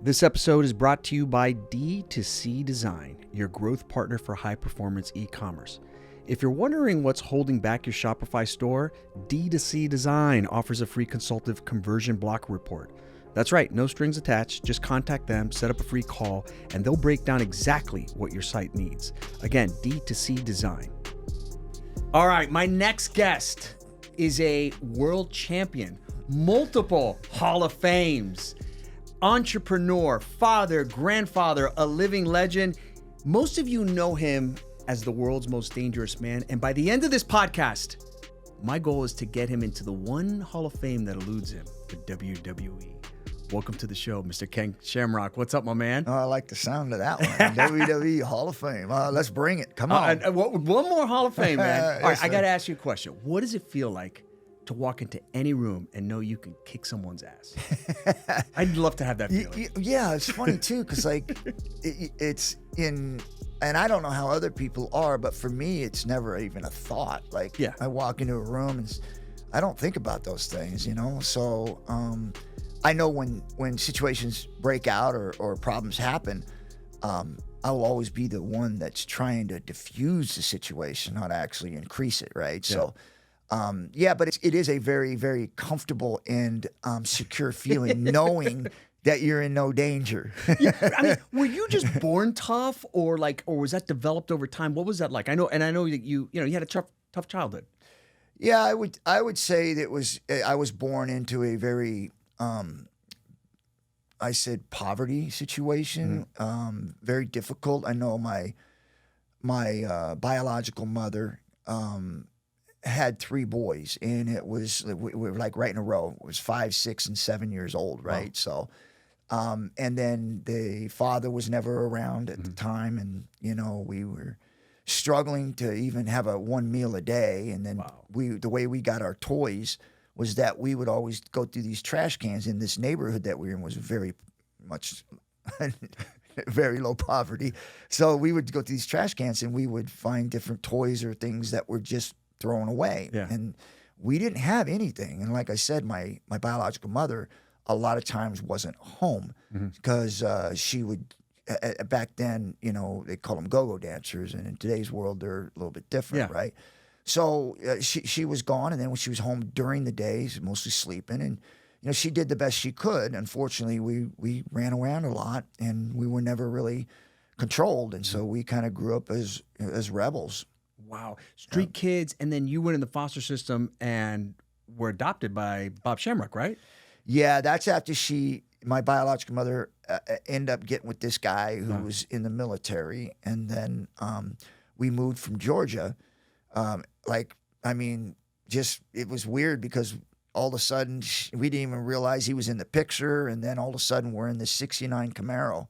This episode is brought to you by D2C Design, your growth partner for high-performance e-commerce. If you're wondering what's holding back your Shopify store, D2C Design offers a free consultative conversion block report. That's right, no strings attached. Just contact them, set up a free call, and they'll break down exactly what your site needs. Again, D2C Design. All right, my next guest is a world champion, multiple Hall of Fames, entrepreneur, father, grandfather, a living legend. Most of you know him as the world's most dangerous man. And by the end of this podcast, my goal is to get him into the one Hall of Fame that eludes him, the WWE. Welcome to the show, Mr. Ken Shamrock. What's up, my man? Oh, I like the sound of that one. WWE Hall of Fame. Let's bring it. Come on. One more Hall of Fame, man. All right, Yes, I got to ask you a question. What does it feel like to walk into any room and know you can kick someone's ass? I'd love to have that feeling. Yeah, it's funny too, because like it's in, and I don't know how other people are, but for me, it's never even a thought. Like, Yeah. I walk into a room and I don't think about those things, you know? So I know when situations break out or problems happen, I will always be the one that's trying to diffuse the situation, not actually increase it, right? Yeah. So but it is a very, very comfortable and secure feeling knowing that you're in no danger. Yeah, I mean, were you just born tough, or was that developed over time? What was that like? I know that you had a tough childhood. Yeah, I would say that I was born into a very I said poverty situation, very difficult. I know my biological mother had 3 boys, and it was we were like right in a row. It was 5, 6, and 7 years old, right? Wow. So, and then the father was never around at the time, and we were struggling to even have one meal a day. And then the way we got our toys was that we would always go through these trash cans. In this neighborhood that we were in was very much very low poverty. So we would go through these trash cans and we would find different toys or things that were just thrown away. Yeah. And we didn't have anything. And like I said, my biological mother a lot of times wasn't home because she would, back then, they call them go-go dancers. And in today's world, they're a little bit different, right? So she was gone. And then when she was home during the days, mostly sleeping. And, she did the best she could. Unfortunately, we ran around a lot and we were never really controlled. And so we kind of grew up as rebels. Wow. Street kids, and then you went in the foster system and were adopted by Bob Shamrock, right? Yeah, that's after my biological mother ended up getting with this guy who was in the military. And then we moved from Georgia. It was weird because all of a sudden we didn't even realize he was in the picture. And then all of a sudden we're in this 69 Camaro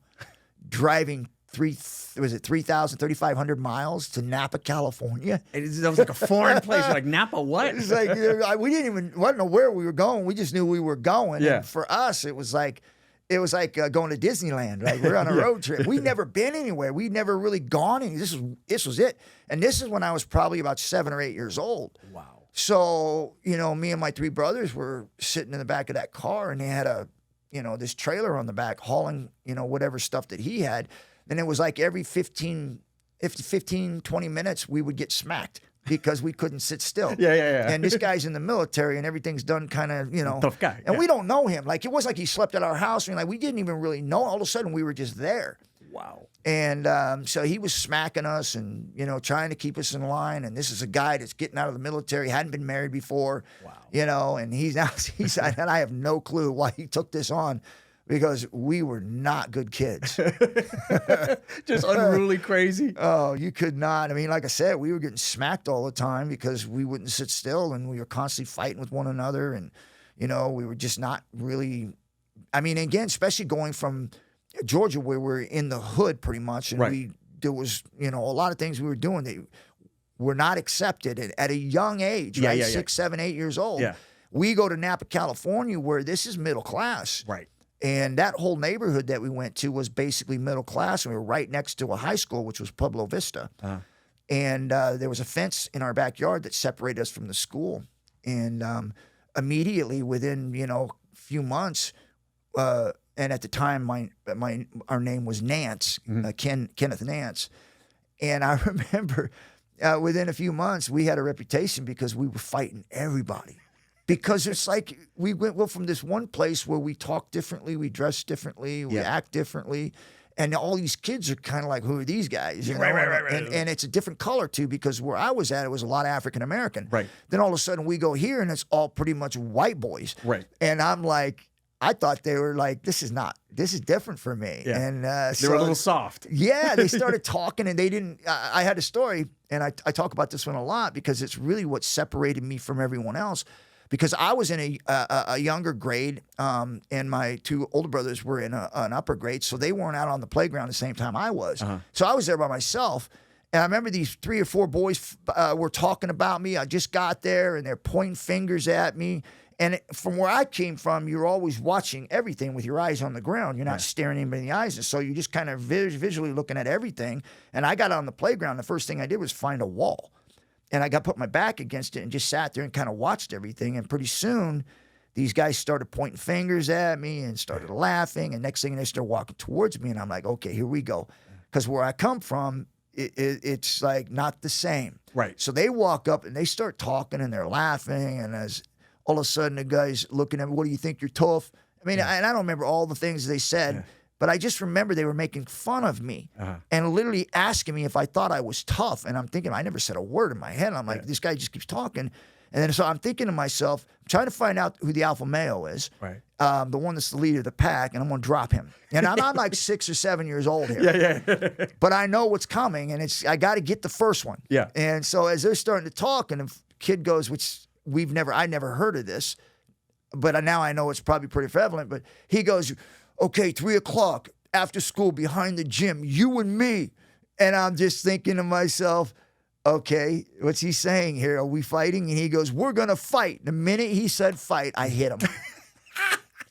driving 3,500 miles to Napa, California. That was like a foreign place. You're like, Napa, what? It's like we didn't know where we were going. We just knew we were going. Yeah. And for us, it was like going to Disneyland. Right? We're on a road trip. We'd never been anywhere. We'd never really gone anywhere. This was it. And this is when I was probably about 7 or 8 years old. Wow. So me and my 3 brothers were sitting in the back of that car, and they had this trailer on the back hauling whatever stuff that he had. And it was like every 15, 20 minutes, we would get smacked because we couldn't sit still. Yeah. And this guy's in the military and everything's done kind of, Tough guy. And we don't know him. Like, it wasn't like he slept at our house. We didn't even really know. All of a sudden, we were just there. Wow. And so he was smacking us and, trying to keep us in line. And this is a guy that's getting out of the military, hadn't been married before. Wow. And he's and I have no clue why he took this on. Because we were not good kids. Just unruly crazy. Oh, you could not. Like I said, we were getting smacked all the time because we wouldn't sit still, and we were constantly fighting with one another. And, we were just not really, again, especially going from Georgia, where we're in the hood pretty much. And there was, a lot of things we were doing that were not accepted at a young age, right? 6, 7, 8 years old. Yeah. We go to Napa, California, where this is middle class. Right. And that whole neighborhood that we went to was basically middle class. We were right next to a high school, which was Pueblo Vista. And there was a fence in our backyard that separated us from the school. And immediately within, few months, and at the time, our name was Nance, Kenneth Nance. And I remember within a few months, we had a reputation because we were fighting everybody. Because it's like we went from this one place where we talk differently, we dress differently, we act differently. And all these kids are kind of like, who are these guys? You know? Right. And it's a different color, too, because where I was at, it was a lot of African-American. Right. Then all of a sudden we go here, and it's all pretty much white boys. Right. And I'm like, I thought they were like, this is different for me. Yeah. And they were a little soft. Yeah, they started talking, and they didn't. I had a story, and I talk about this one a lot because it's really what separated me from everyone else. Because I was in a younger grade, and my two older brothers were in an upper grade, so they weren't out on the playground the same time I was. So I was there by myself, and I remember these 3 or 4 boys were talking about me. I just got there, and they're pointing fingers at me. And from where I came from, you're always watching everything with your eyes on the ground. You're not staring anybody in the eyes, and so you're just kind of visually looking at everything. And I got on the playground. The first thing I did was find a wall. And I put my back against it and just sat there and kind of watched everything. And pretty soon, these guys started pointing fingers at me and started laughing. And next thing they started walking towards me. And I'm like, okay, here we go. Because where I come from, it's like not the same. Right. So they walk up and they start talking and they're laughing. And as all of a sudden the guy's looking at me, what do you think, you're tough? I mean, and I don't remember all the things they said. Yeah. But I just remember they were making fun of me and literally asking me if I thought I was tough. And I'm thinking, I never said a word in my head. I'm like, this guy just keeps talking. And then so I'm thinking to myself, I'm trying to find out who the alpha male is, the one that's the leader of the pack, and I'm going to drop him. And I'm like 6 or 7 years old here. Yeah. But I know what's coming, and I got to get the first one. Yeah. And so as they're starting to talk, and the kid goes, which I never heard of this, but now I know it's probably pretty prevalent, but he goes, okay, 3 o'clock after school behind the gym, you and me. And I'm just thinking to myself, okay, what's he saying here? Are we fighting? And he goes, we're going to fight. The minute he said fight, I hit him.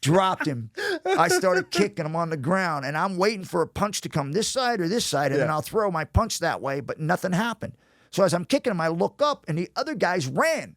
Dropped him. I started kicking him on the ground. And I'm waiting for a punch to come this side or this side, and then I'll throw my punch that way, but nothing happened. So as I'm kicking him, I look up, and the other guys ran.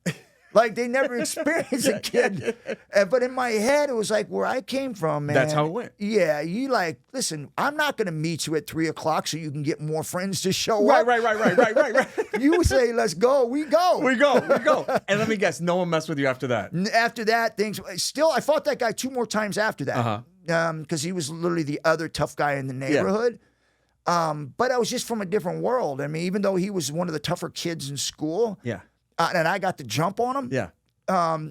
Like they never experienced a kid. But in my head, it was like where I came from, man. That's how it went. Yeah, you like, listen, I'm not going to meet you at 3 o'clock so you can get more friends to show up. Right. You say, let's go, we go. We go. And let me guess, no one messed with you after that. After that, I fought that guy 2 more times after that. Because he was literally the other tough guy in the neighborhood. But I was just from a different world. I mean, even though he was one of the tougher kids in school. Yeah. And I got to jump on him. Yeah.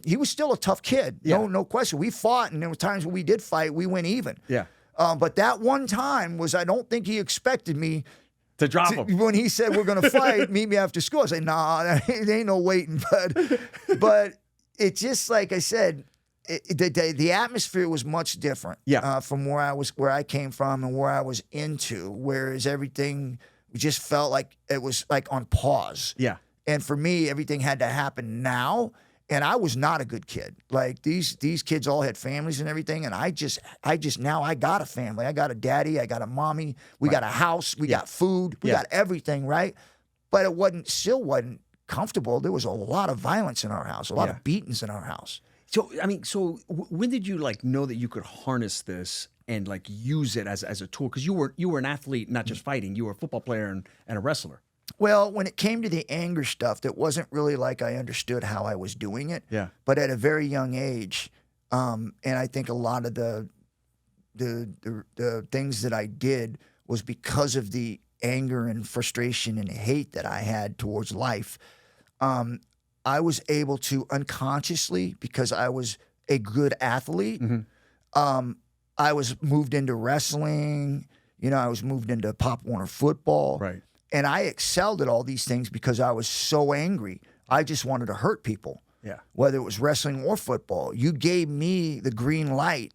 He was still a tough kid. No question. We fought, and there were times when we did fight, we went even. Yeah. But that one time I don't think he expected me to drop him. When he said, we're going to fight, meet me after school. I said, nah, there ain't no waiting. But it's just like I said, the atmosphere was much different from where I came from and where I was into, whereas everything just felt like it was like on pause. Yeah. And for me, everything had to happen now. And I was not a good kid. Like these kids all had families and everything. And I just now I got a family. I got a daddy. I got a mommy. We got a house. We got food. We got everything, right? But it still wasn't comfortable. There was a lot of violence in our house, a lot of beatings in our house. So, I mean, when did you like know that you could harness this and like use it as a tool? Because you were an athlete, not just fighting. You were a football player and a wrestler. Well, when it came to the anger stuff, that wasn't really like I understood how I was doing it. Yeah. But at a very young age, and I think a lot of the things that I did was because of the anger and frustration and hate that I had towards life. I was able to unconsciously, because I was a good athlete, I was moved into wrestling. I was moved into Pop Warner football. Right. And I excelled at all these things because I was so angry. I just wanted to hurt people. Yeah. Whether it was wrestling or football. You gave me the green light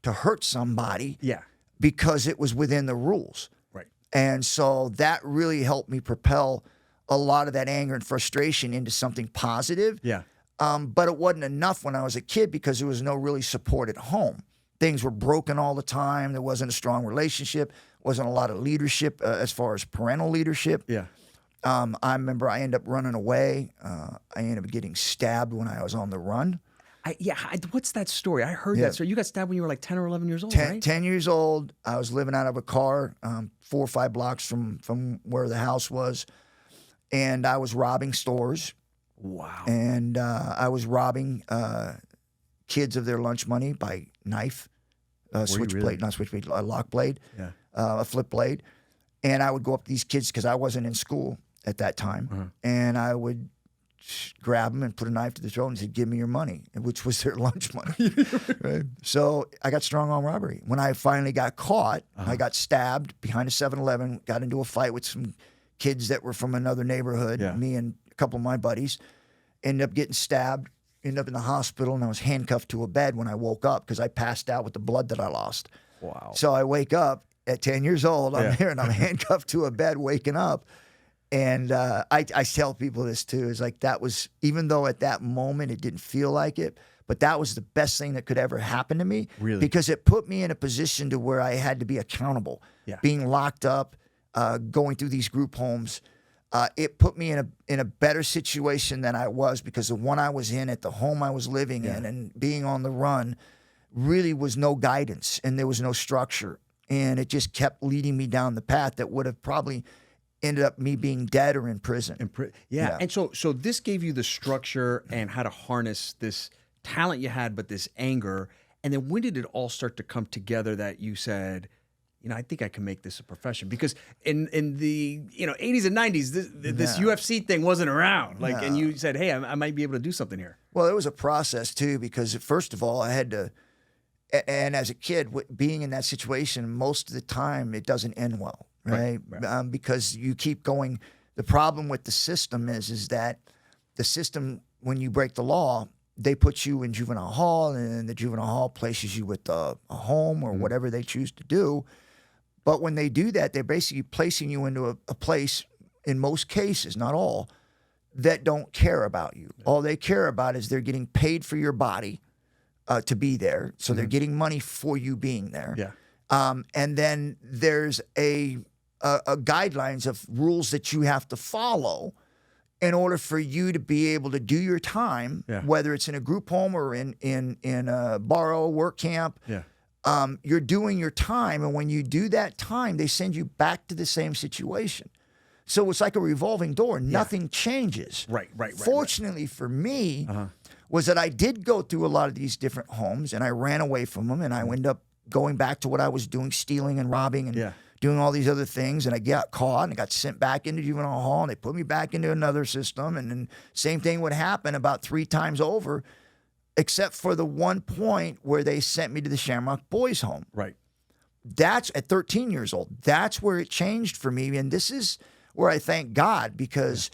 to hurt somebody. Yeah. Because it was within the rules. Right. And so that really helped me propel a lot of that anger and frustration into something positive. Yeah. But it wasn't enough when I was a kid because there was no really support at home. Things were broken all the time. There wasn't a strong relationship. Wasn't a lot of leadership as far as parental leadership. Yeah. I remember I ended up running away. I ended up getting stabbed when I was on the run. What's that story? I heard Yeah. that story. You got stabbed when you were like 10 or 11 years old, 10, right? 10 years old. I was living out of a car 4 or 5 blocks from where the house was. And I was robbing stores. Wow. And I was robbing kids of their lunch money by knife, switchblade, not switchblade, a lock blade, a flip blade. And I would go up to these kids because I wasn't in school at that time. And I would grab them and put a knife to the throat and say, give me your money, which was their lunch money. Right? So I got strong arm robbery. When I finally got caught, I got stabbed behind a 7-Eleven, got into a fight with some kids that were from another neighborhood, me and a couple of my buddies, ended up getting stabbed, ended up in the hospital, and I was handcuffed to a bed when I woke up because I passed out with the blood that I lost. Wow. So I wake up at 10 years old, I'm here and I'm handcuffed to a bed waking up. And I tell people this too, is like that was, even though at that moment it didn't feel like it, but that was the best thing that could ever happen to me. Really? Because it put me in a position to where I had to be accountable. Being locked up, going through these group homes, it put me in a better situation than I was, because the one I was in at the home I was living in and being on the run really was no guidance and there was no structure. And it just kept leading me down the path that would have probably ended up me being dead or in prison. And so this gave you the structure and how to harness this talent you had, but this anger. And then when did it all start to come together that you said, I think I can make this a profession? Because in the 80s and 90s, this UFC thing wasn't around. And you said, hey, I might be able to do something here. Well, it was a process too, because first of all, I had to, and as a kid, being in that situation, most of the time it doesn't end well, right? Because you keep going. The problem with the system is that the system, when you break the law, they put you in juvenile hall, and the juvenile hall places you with a home or whatever they choose to do. But when they do that, they're basically placing you into a place, in most cases, not all, that don't care about you. All they care about is they're getting paid for your body to be there. So they're getting money for you being there. And then there's a guidelines of rules that you have to follow in order for you to be able to do your time, whether it's in a group home or in a borrow work camp. You're doing your time, and when you do that time, they send you back to the same situation. So it's like a revolving door. Nothing changes. Right. Fortunately for me, was that I did go through a lot of these different homes, and I ran away from them, and I ended up going back to what I was doing, stealing and robbing and doing all these other things, and I got caught and I got sent back into juvenile hall, and they put me back into another system, and then same thing would happen about 3 times over, except for the one point where they sent me to the Shamrock Boys Home. That's at 13 years old. That's where it changed for me, and this is where I thank God, because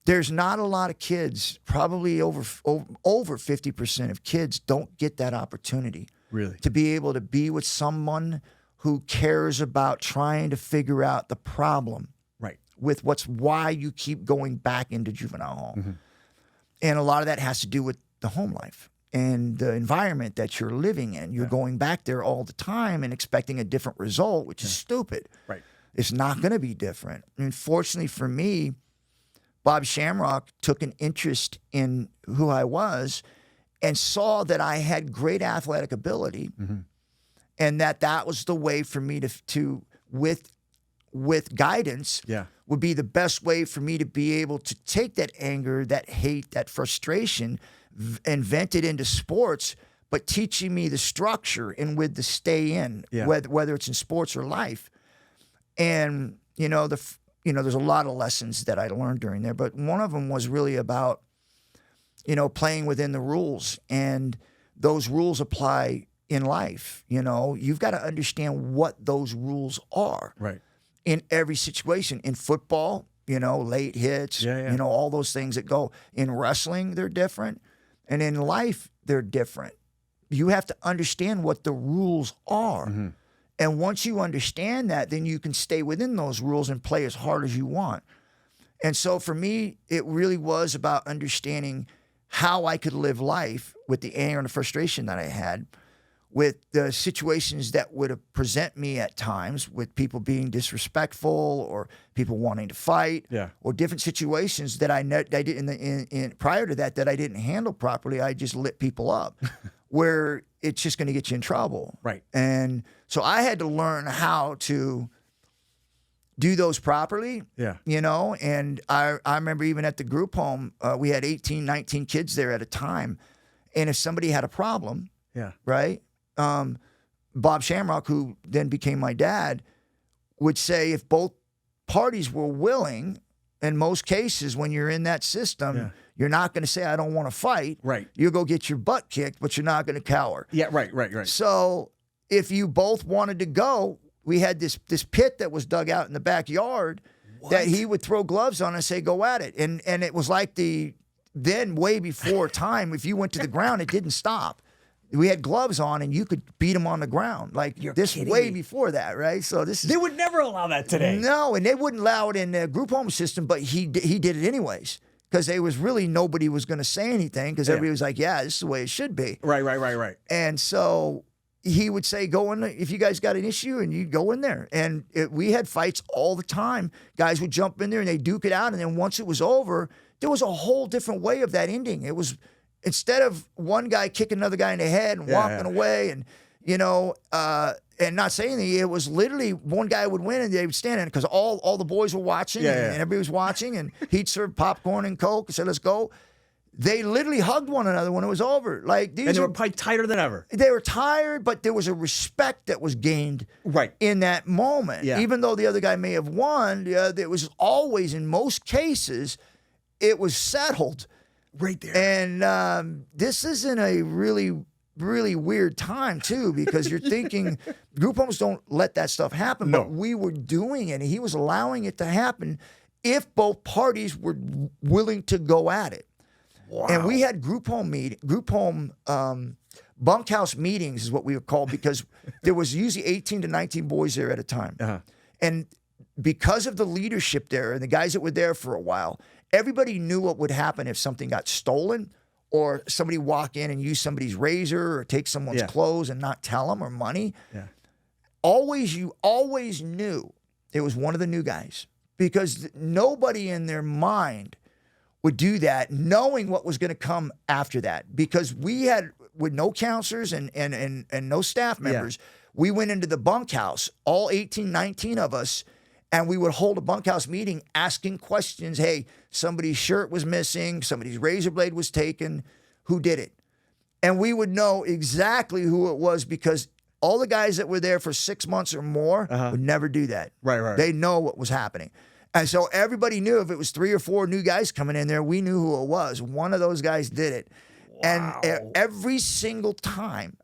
there's not a lot of kids, probably over 50% of kids don't get that opportunity. To be able to be with someone who cares about trying to figure out the problem with why you keep going back into juvenile hall. And a lot of that has to do with the home life and the environment that you're living in. You're going back there all the time and expecting a different result, which is stupid. It's not going to be different. And fortunately for me, Bob Shamrock took an interest in who I was and saw that I had great athletic ability, and that was the way for me to with guidance would be the best way for me to be able to take that anger, that hate, that frustration, and vent it into sports, but teaching me the structure and with the stay in, whether it's in sports or life. And there's a lot of lessons that I learned during there, but one of them was really about playing within the rules, and those rules apply in life. You've got to understand what those rules are in every situation. In football, late hits, all those things that go. In wrestling, they're different. And in life, they're different. You have to understand what the rules are. And once you understand that, then you can stay within those rules and play as hard as you want. And so for me, it really was about understanding how I could live life with the anger and the frustration that I had with the situations that would present me at times with people being disrespectful or people wanting to fight, or different situations that I didn't prior to that I didn't handle properly. I just lit people up, where it's just going to get you in trouble. Right. And so I had to learn how to do those properly. Yeah. You know, and I remember even at the group home, we had 18, 19 kids there at a time, and if somebody had a problem, right. Bob Shamrock, who then became my dad, would say if both parties were willing, in most cases when you're in that system, you're not going to say, I don't want to fight. Right. You'll go get your butt kicked, but you're not going to cower. Yeah, right. So if you both wanted to go, we had this pit that was dug out in the backyard that he would throw gloves on and say, go at it. And it was like then way before time, if you went to the ground, it didn't stop. We had gloves on, and you could beat them on the ground. Like this way before that, right? So this is... They would never allow that today. No, and they wouldn't allow it in the group home system, but he did it anyways, because there was really nobody was going to say anything, because everybody was like, yeah, this is the way it should be. Right. And so he would say, go in, if you guys got an issue, and you go in there. And we had fights all the time. Guys would jump in there, and they duke it out, and then once it was over, there was a whole different way of that ending. It was... Instead of one guy kicking another guy in the head and walking away and, you know, and not saying anything, it was literally one guy would win and they would stand in, because all the boys were watching and everybody was watching, and he'd serve popcorn and Coke and said, let's go. They literally hugged one another when it was over. Like, and they were probably tighter than ever. They were tired, but there was a respect that was gained in that moment. Yeah. Even though the other guy may have won, there was always, in most cases, it was settled. Right there. And this is in a really, really weird time, too, because you're thinking group homes don't let that stuff happen. No. But we were doing it, and he was allowing it to happen if both parties were willing to go at it. Wow. And we had bunkhouse meetings is what we were called, because there was usually 18 to 19 boys there at a time. And because of the leadership there and the guys that were there for a while, everybody knew what would happen if something got stolen, or somebody walk in and use somebody's razor or take someone's clothes and not tell them, or money. Yeah. You always knew it was one of the new guys, because nobody in their mind would do that knowing what was going to come after that. Because we had, with no counselors and no staff members, we went into the bunkhouse, all 18, 19 of us, and we would hold a bunkhouse meeting asking questions. Hey, somebody's shirt was missing. Somebody's razor blade was taken. Who did it? And we would know exactly who it was, because all the guys that were there for 6 months or more would never do that. Right. They know what was happening. And so everybody knew if it was 3 or 4 new guys coming in there, we knew who it was. One of those guys did it. Wow. And every single time,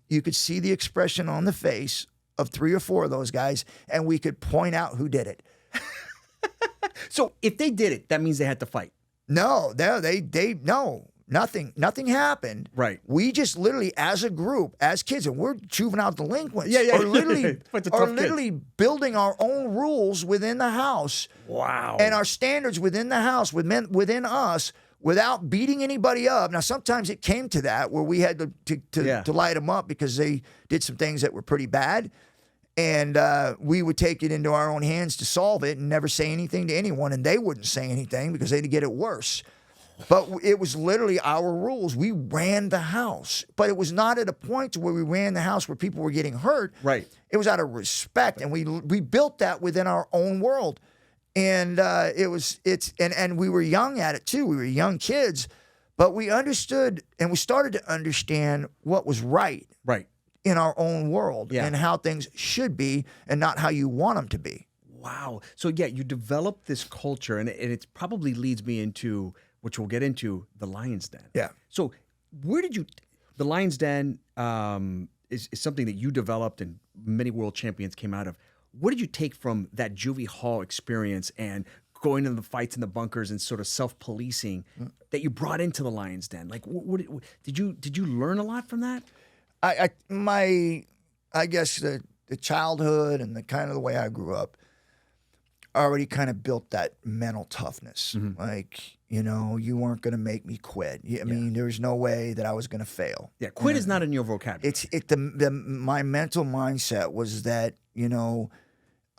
you could see the expression on the face of 3 or 4 of those guys, and we could point out who did it. So if they did it, that means they had to fight. No, nothing happened. Right. We just literally, as a group, as kids, and we're juvenile delinquents, are literally building our own rules within the house. Wow. And our standards within the house, within us, without beating anybody up. Now, sometimes it came to that where we had to light them up because they did some things that were pretty bad. And we would take it into our own hands to solve it and never say anything to anyone. And they wouldn't say anything because they'd get it worse. But it was literally our rules. We ran the house. But it was not at a point to where we ran the house where people were getting hurt. Right. It was out of respect. And we built that within our own world. And and we were young at it too. We were young kids, but we understood and we started to understand what was right in our own world and how things should be and not how you want them to be. Wow. So you developed this culture, and it probably leads me into, which we'll get into, the Lion's Den. Yeah. So where did the Lion's Den is something that you developed and many world champions came out of. What did you take from that juvie hall experience and going into the fights in the bunkers and sort of self-policing that you brought into the Lion's Den? Like, what did you learn a lot from that? I guess the childhood and the kind of the way I grew up, already kind of built that mental toughness. Like, you know, you weren't going to make me quit. I mean, there's no way that I was going to fail. Yeah, quit is not in your vocabulary. My mental mindset was that, you know,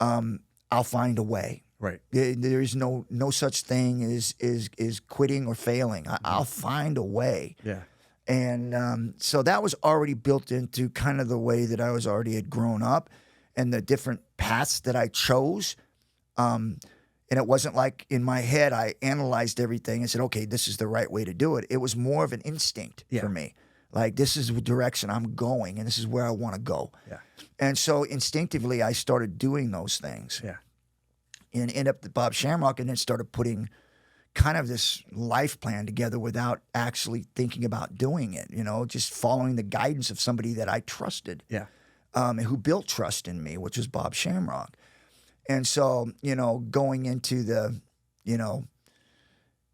I'll find a way. Right. There is no such thing as quitting or failing. I'll find a way. Yeah. And so that was already built into kind of the way that I was already had grown up and the different paths that I chose. And it wasn't like in my head I analyzed everything and said, okay, this is the right way to do it. It was more of an instinct for me. Like, this is the direction I'm going and this is where I want to go. Yeah. And so instinctively I started doing those things. Yeah. And ended up with Bob Shamrock and then started putting kind of this life plan together without actually thinking about doing it, you know, just following the guidance of somebody that I trusted. Yeah. And who built trust in me, which was Bob Shamrock. And so, you know, going into the, you know,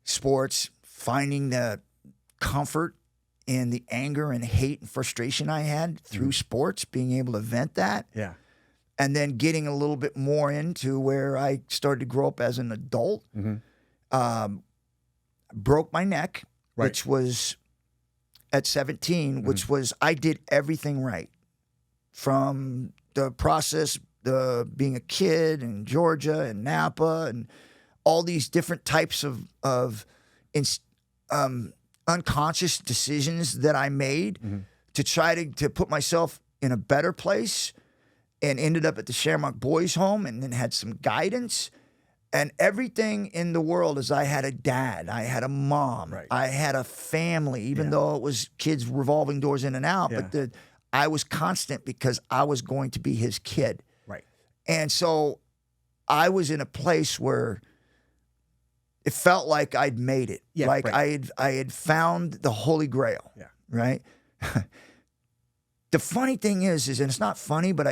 sports, finding the comfort in the anger and hate and frustration I had through sports, being able to vent that. Yeah. And then getting a little bit more into where I started to grow up as an adult. Broke my neck, which was at 17, which was, I did everything right. From the process, being a kid in Georgia and Napa and all these different types of unconscious decisions that I made to try to put myself in a better place, and ended up at the Shamrock Boys Home and then had some guidance. And everything in the world is I had a dad, I had a mom, I had a family, even though it was kids revolving doors in and out. But I was constant because I was going to be his kid. Right. And so I was in a place where it felt like I'd made it. Yeah, like I had found the Holy Grail. Yeah. Right? The funny thing is, and it's not funny, but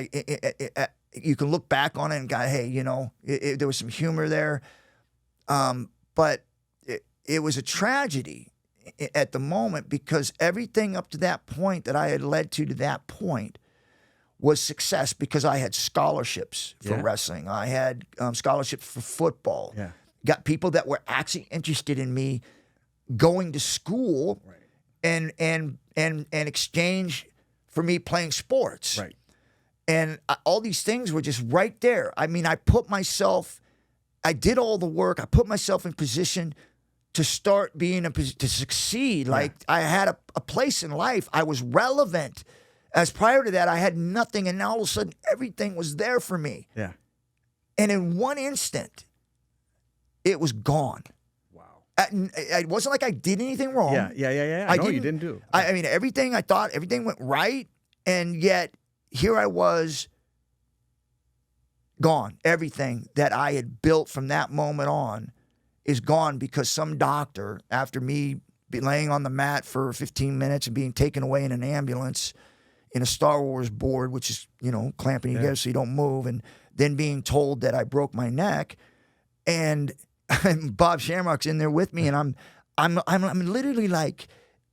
you can look back on it and go, hey, you know, there was some humor there. But it was a tragedy at the moment because everything up to that point that I had led to that point was success because I had scholarships for wrestling. I had scholarships for football. Yeah. Got people that were actually interested in me going to school and exchange for me playing sports. Right. And all these things were just right there. I mean, I did all the work. I put myself in position to start to succeed. Like I had a place in life. I was relevant. As prior to that, I had nothing. And now all of a sudden, everything was there for me. Yeah. And in one instant, it was gone. It wasn't like I did anything wrong. Yeah. I know you didn't do. I mean, everything went right, and yet here I was, gone. Everything that I had built from that moment on is gone because some doctor, after me laying on the mat for 15 minutes and being taken away in an ambulance in a Star Wars board, which is, you know, clamping you together so you don't move, and then being told that I broke my neck, and Bob Shamrock's in there with me, and I'm literally like,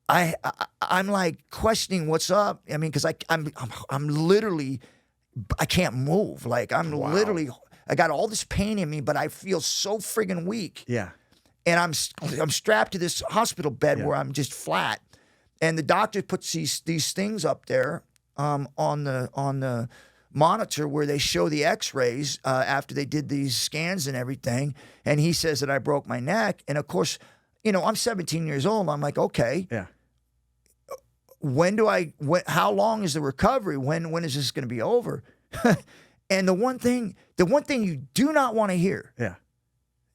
I'm like questioning what's up. I mean, because I'm literally, I can't move. Like literally, I got all this pain in me, but I feel so friggin' weak. Yeah. And I'm strapped to this hospital bed where I'm just flat, and the doctor puts these things up there on the monitor where they show the x-rays after they did these scans and everything, and he says that I broke my neck. And of course, you know, I'm 17 years old. I'm like, okay, how long is the recovery? When is this going to be over? And the one thing you do not want to hear,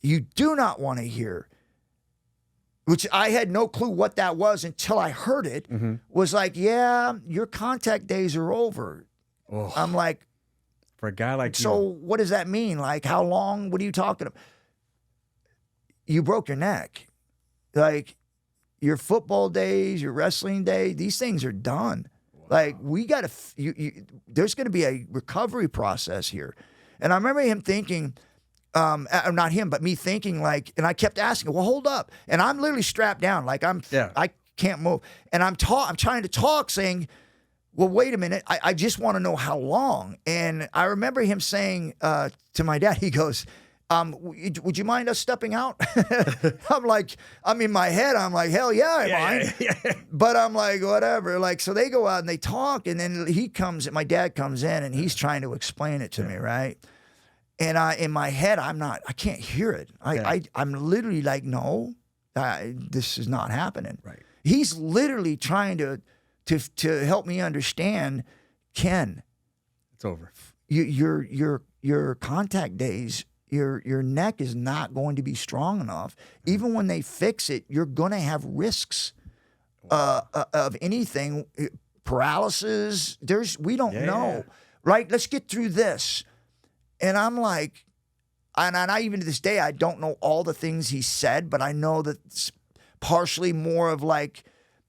you do not want to hear, which I had no clue what that was until I heard it, was like, yeah, your contact days are over. Oh. I'm like, for a guy like so you. what does that mean? Like, how long? What are you talking about? You broke your neck. Like, your football days, your wrestling day, these things are done. Wow. Like, we got to, there's going to be a recovery process here. And I remember him thinking, not him, but me thinking like, and I kept asking, well, hold up. And I'm literally strapped down. Like I can't move. And I'm trying to talk saying, well, wait a minute. I just want to know how long. And I remember him saying to my dad, he goes, would you mind us stepping out? I'm in my head, I'm like, hell yeah, I mind. Yeah. But I'm like, whatever. Like, so they go out and they talk, and then my dad comes in, and he's trying to explain it to me, right? And in my head, I can't hear it. I'm literally like, no, this is not happening. Right. He's literally trying to help me understand, Ken, It's over. Your contact days, your neck is not going to be strong enough. Even when they fix it, you're going to have risks of anything, paralysis. We don't know, right? Let's get through this. And I'm like, and I even to this day, I don't know all the things he said, but I know that it's partially more of like,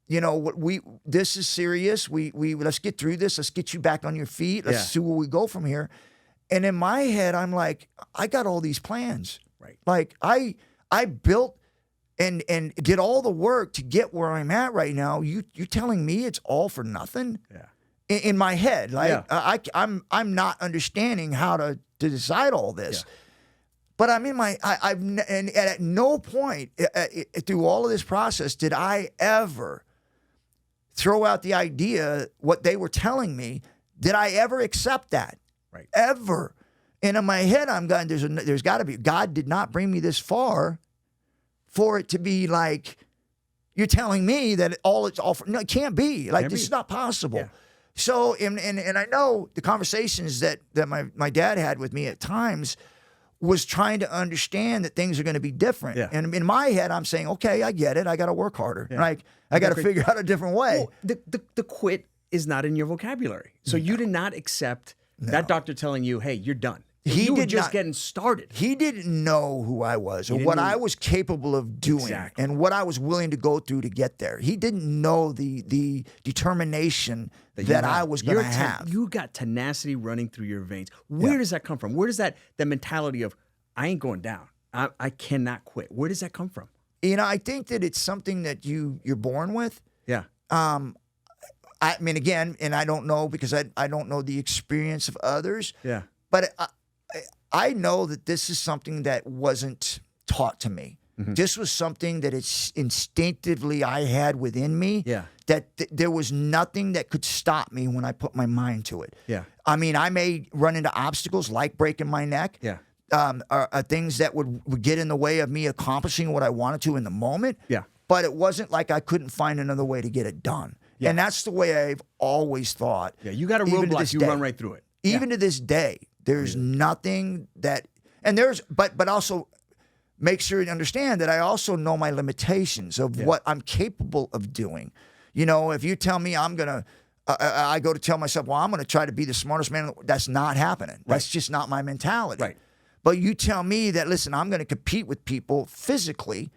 this is serious. We let's get through this. Let's get you back on your feet. Let's see where we go from here. And in my head, I'm like, I got all these plans. Right. Like I built and did all the work to get where I'm at right now. You're telling me it's all for nothing? Yeah. In my head, like I'm not understanding how to decide all this. Yeah. But I'm in and at no point through all of this process did I ever throw out the idea, what they were telling me. Did I ever accept that? Right. Ever. And in my head, I'm going, there's got to be, God did not bring me this far for it to be like, you're telling me that it's all for, no, it can't be. Like, this is not possible. Yeah. So, and I know the conversations that my dad had with me at times was trying to understand that things are going to be different. Yeah. And in my head, I'm saying, okay, I get it. I got to work harder. Yeah. Like, I got to figure out a different way. Well, the quit is not in your vocabulary. So you did not accept that doctor telling you, hey, you're done. You were just getting started. He didn't know who I was or what I was capable of doing and what I was willing to go through to get there. He didn't know the determination that I was going to have. You got tenacity running through your veins. Where does that come from? Where does that mentality of, I ain't going down, I cannot quit, where does that come from? I think that it's something that you're born with. Yeah. I mean, again, and I don't know because I don't know the experience of others. Yeah. But I know that this is something that wasn't taught to me. Mm-hmm. This was something that it's instinctively I had within me. Yeah. That there was nothing that could stop me when I put my mind to it. Yeah. I mean, I may run into obstacles like breaking my neck. Yeah. Things that would get in the way of me accomplishing what I wanted to in the moment. Yeah. But it wasn't like I couldn't find another way to get it done. Yeah. And that's the way I've always thought. Yeah. You got a roadblock, you run right through it. Even to this day. There's nothing that, and but also make sure you understand that I also know my limitations of what I'm capable of doing. If you tell me I'm going to, I go to tell myself, well, I'm going to try to be the smartest man. That's not happening. Right. That's just not my mentality. Right. But you tell me that, listen, I'm going to compete with people physically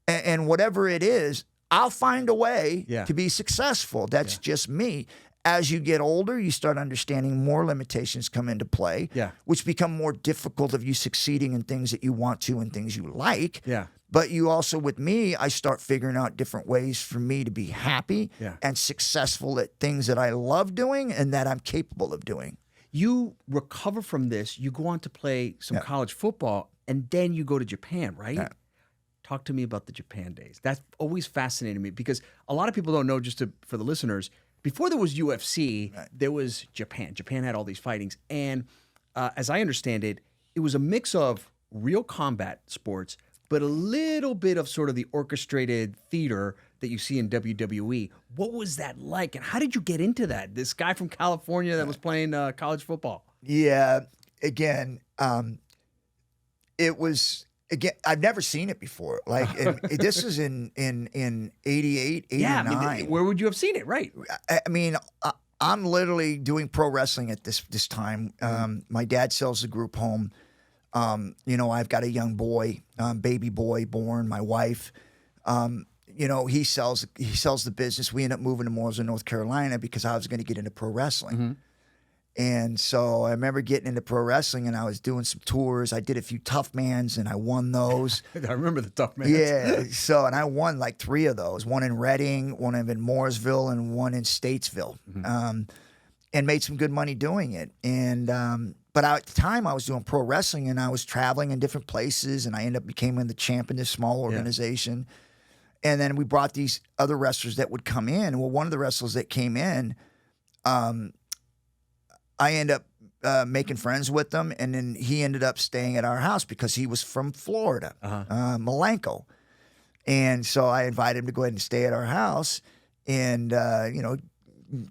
and whatever it is, I'll find a way to be successful. That's just me. As you get older, you start understanding more limitations come into play, which become more difficult of you succeeding in things that you want to and things you like. Yeah. But you also, with me, I start figuring out different ways for me to be happy and successful at things that I love doing and that I'm capable of doing. You recover from this, you go on to play some college football, and then you go to Japan, right? Yeah. Talk to me about the Japan days. That's always fascinated me because a lot of people don't know, for the listeners, before there was UFC, there was Japan. Japan had all these fightings. And as I understand it, it was a mix of real combat sports, but a little bit of sort of the orchestrated theater that you see in WWE. What was that like? And how did you get into that? This guy from California that was playing college football. Yeah. Again, it was... Again, I've never seen it before. Like this is in 88, 89. Yeah, I mean, where would you have seen it? Right. I mean, I'm literally doing pro wrestling at this time. My dad sells the group home. I've got a young boy, baby boy born. My wife. He sells the business. We end up moving to Mooresville, North Carolina, because I was going to get into pro wrestling. Mm-hmm. And so I remember getting into pro wrestling, and I was doing some tours. I did a few Tough Mans, and I won those. I remember the Tough Mans. Yeah. So, and I won like 3 of those. One in Reading, one in Mooresville, and one in Statesville. Mm-hmm. and made some good money doing it. And but at the time, I was doing pro wrestling, and I was traveling in different places, and I ended up becoming the champ in this small organization. And then we brought these other wrestlers that would come in. Well, one of the wrestlers that came in, I ended up making friends with them, and then he ended up staying at our house because he was from Florida, Malenko. And so I invited him to go ahead and stay at our house, and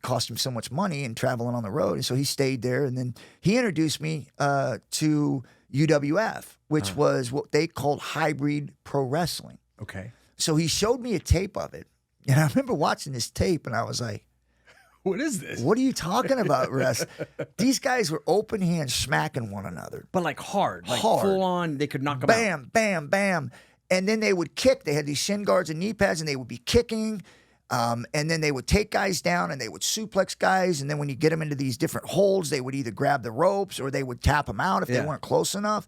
cost him so much money and traveling on the road. And so he stayed there, and then he introduced me to UWF, which was what they called hybrid pro wrestling. Okay. So he showed me a tape of it, and I remember watching this tape, and I was like, what is this? What are you talking about, Russ? These guys were open hands smacking one another. But like hard. Hard. Full on, they could knock them bam, out. Bam, bam, bam. And then they would kick. They had these shin guards and knee pads, and they would be kicking. And then they would take guys down, and they would suplex guys. And then when you get them into these different holds, they would either grab the ropes or they would tap them out if they weren't close enough.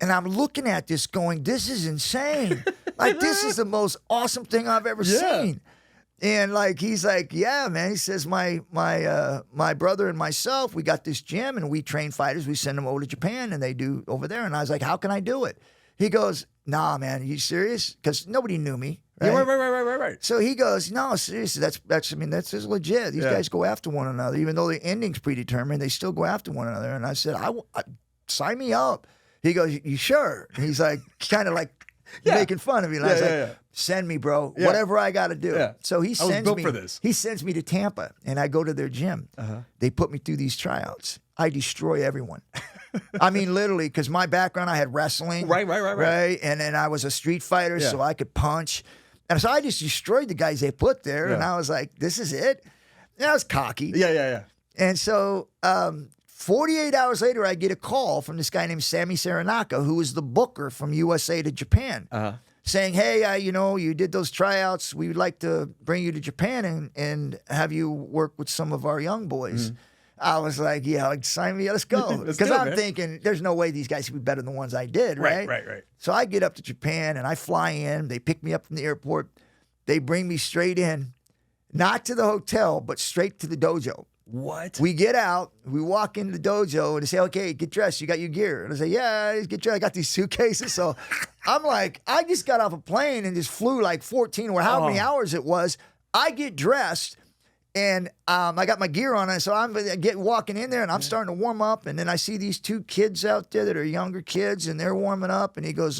And I'm looking at this going, this is insane. Like, this is the most awesome thing I've ever seen. And like, he's like, yeah, man. He says, my brother and myself, we got this gym, and we train fighters. We send them over to Japan, and they do over there. And I was like, how can I do it? He goes, nah, man, are you serious? Because nobody knew me. Right? Yeah, right. So he goes, no, seriously, that's just legit. These guys go after one another. Even though the ending's predetermined, they still go after one another. And I said, sign me up. He goes, you sure? And he's like, kind of like making fun of me. And I was like, send me, bro. Whatever I got to do. Yeah. So he sends me. For this. He sends me to Tampa, and I go to their gym. They put me through these tryouts. I destroy everyone. I mean, literally, because my background, I had wrestling. Right. And then I was a street fighter, so I could punch. And so I just destroyed the guys they put there. And I was like, this is it. And I was cocky. Yeah. And so 48 hours later, I get a call from this guy named Sammy Saranaka, who was the booker from USA to Japan, saying, hey, you did those tryouts. We would like to bring you to Japan and have you work with some of our young boys. I was like, sign me, let's go. Because I'm thinking, there's no way these guys could be better than the ones I did, right? Right. So I get up to Japan, and I fly in. They pick me up from the airport. They bring me straight in, not to the hotel, but straight to the dojo. What? We get out, we walk into the dojo, and they say, okay, get dressed. You got your gear. And I say, yeah, get dressed. I got these suitcases. So I'm like, I just got off a plane and just flew like 14 or how many hours it was. I get dressed, and I got my gear on. And so I'm walking in there, and I'm starting to warm up. And then I see these two kids out there that are younger kids, and they're warming up. And he goes,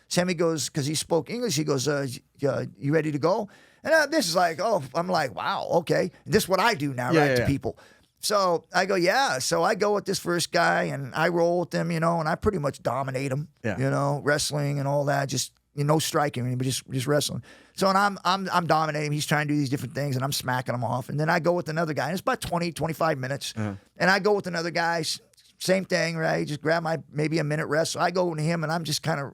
Sammy goes, because he spoke English, he goes, you ready to go? And this is like, I'm like, wow, okay. This is what I do now, right, to people. So I go, yeah. So I go with this first guy, and I roll with him, and I pretty much dominate him, wrestling and all that, just, no striking, but just wrestling. So and I'm dominating him. He's trying to do these different things, and I'm smacking him off. And then I go with another guy, and it's about 20, 25 minutes. And I go with another guy, same thing, right? Just grab maybe a minute rest. So I go to him, and I'm just kind of,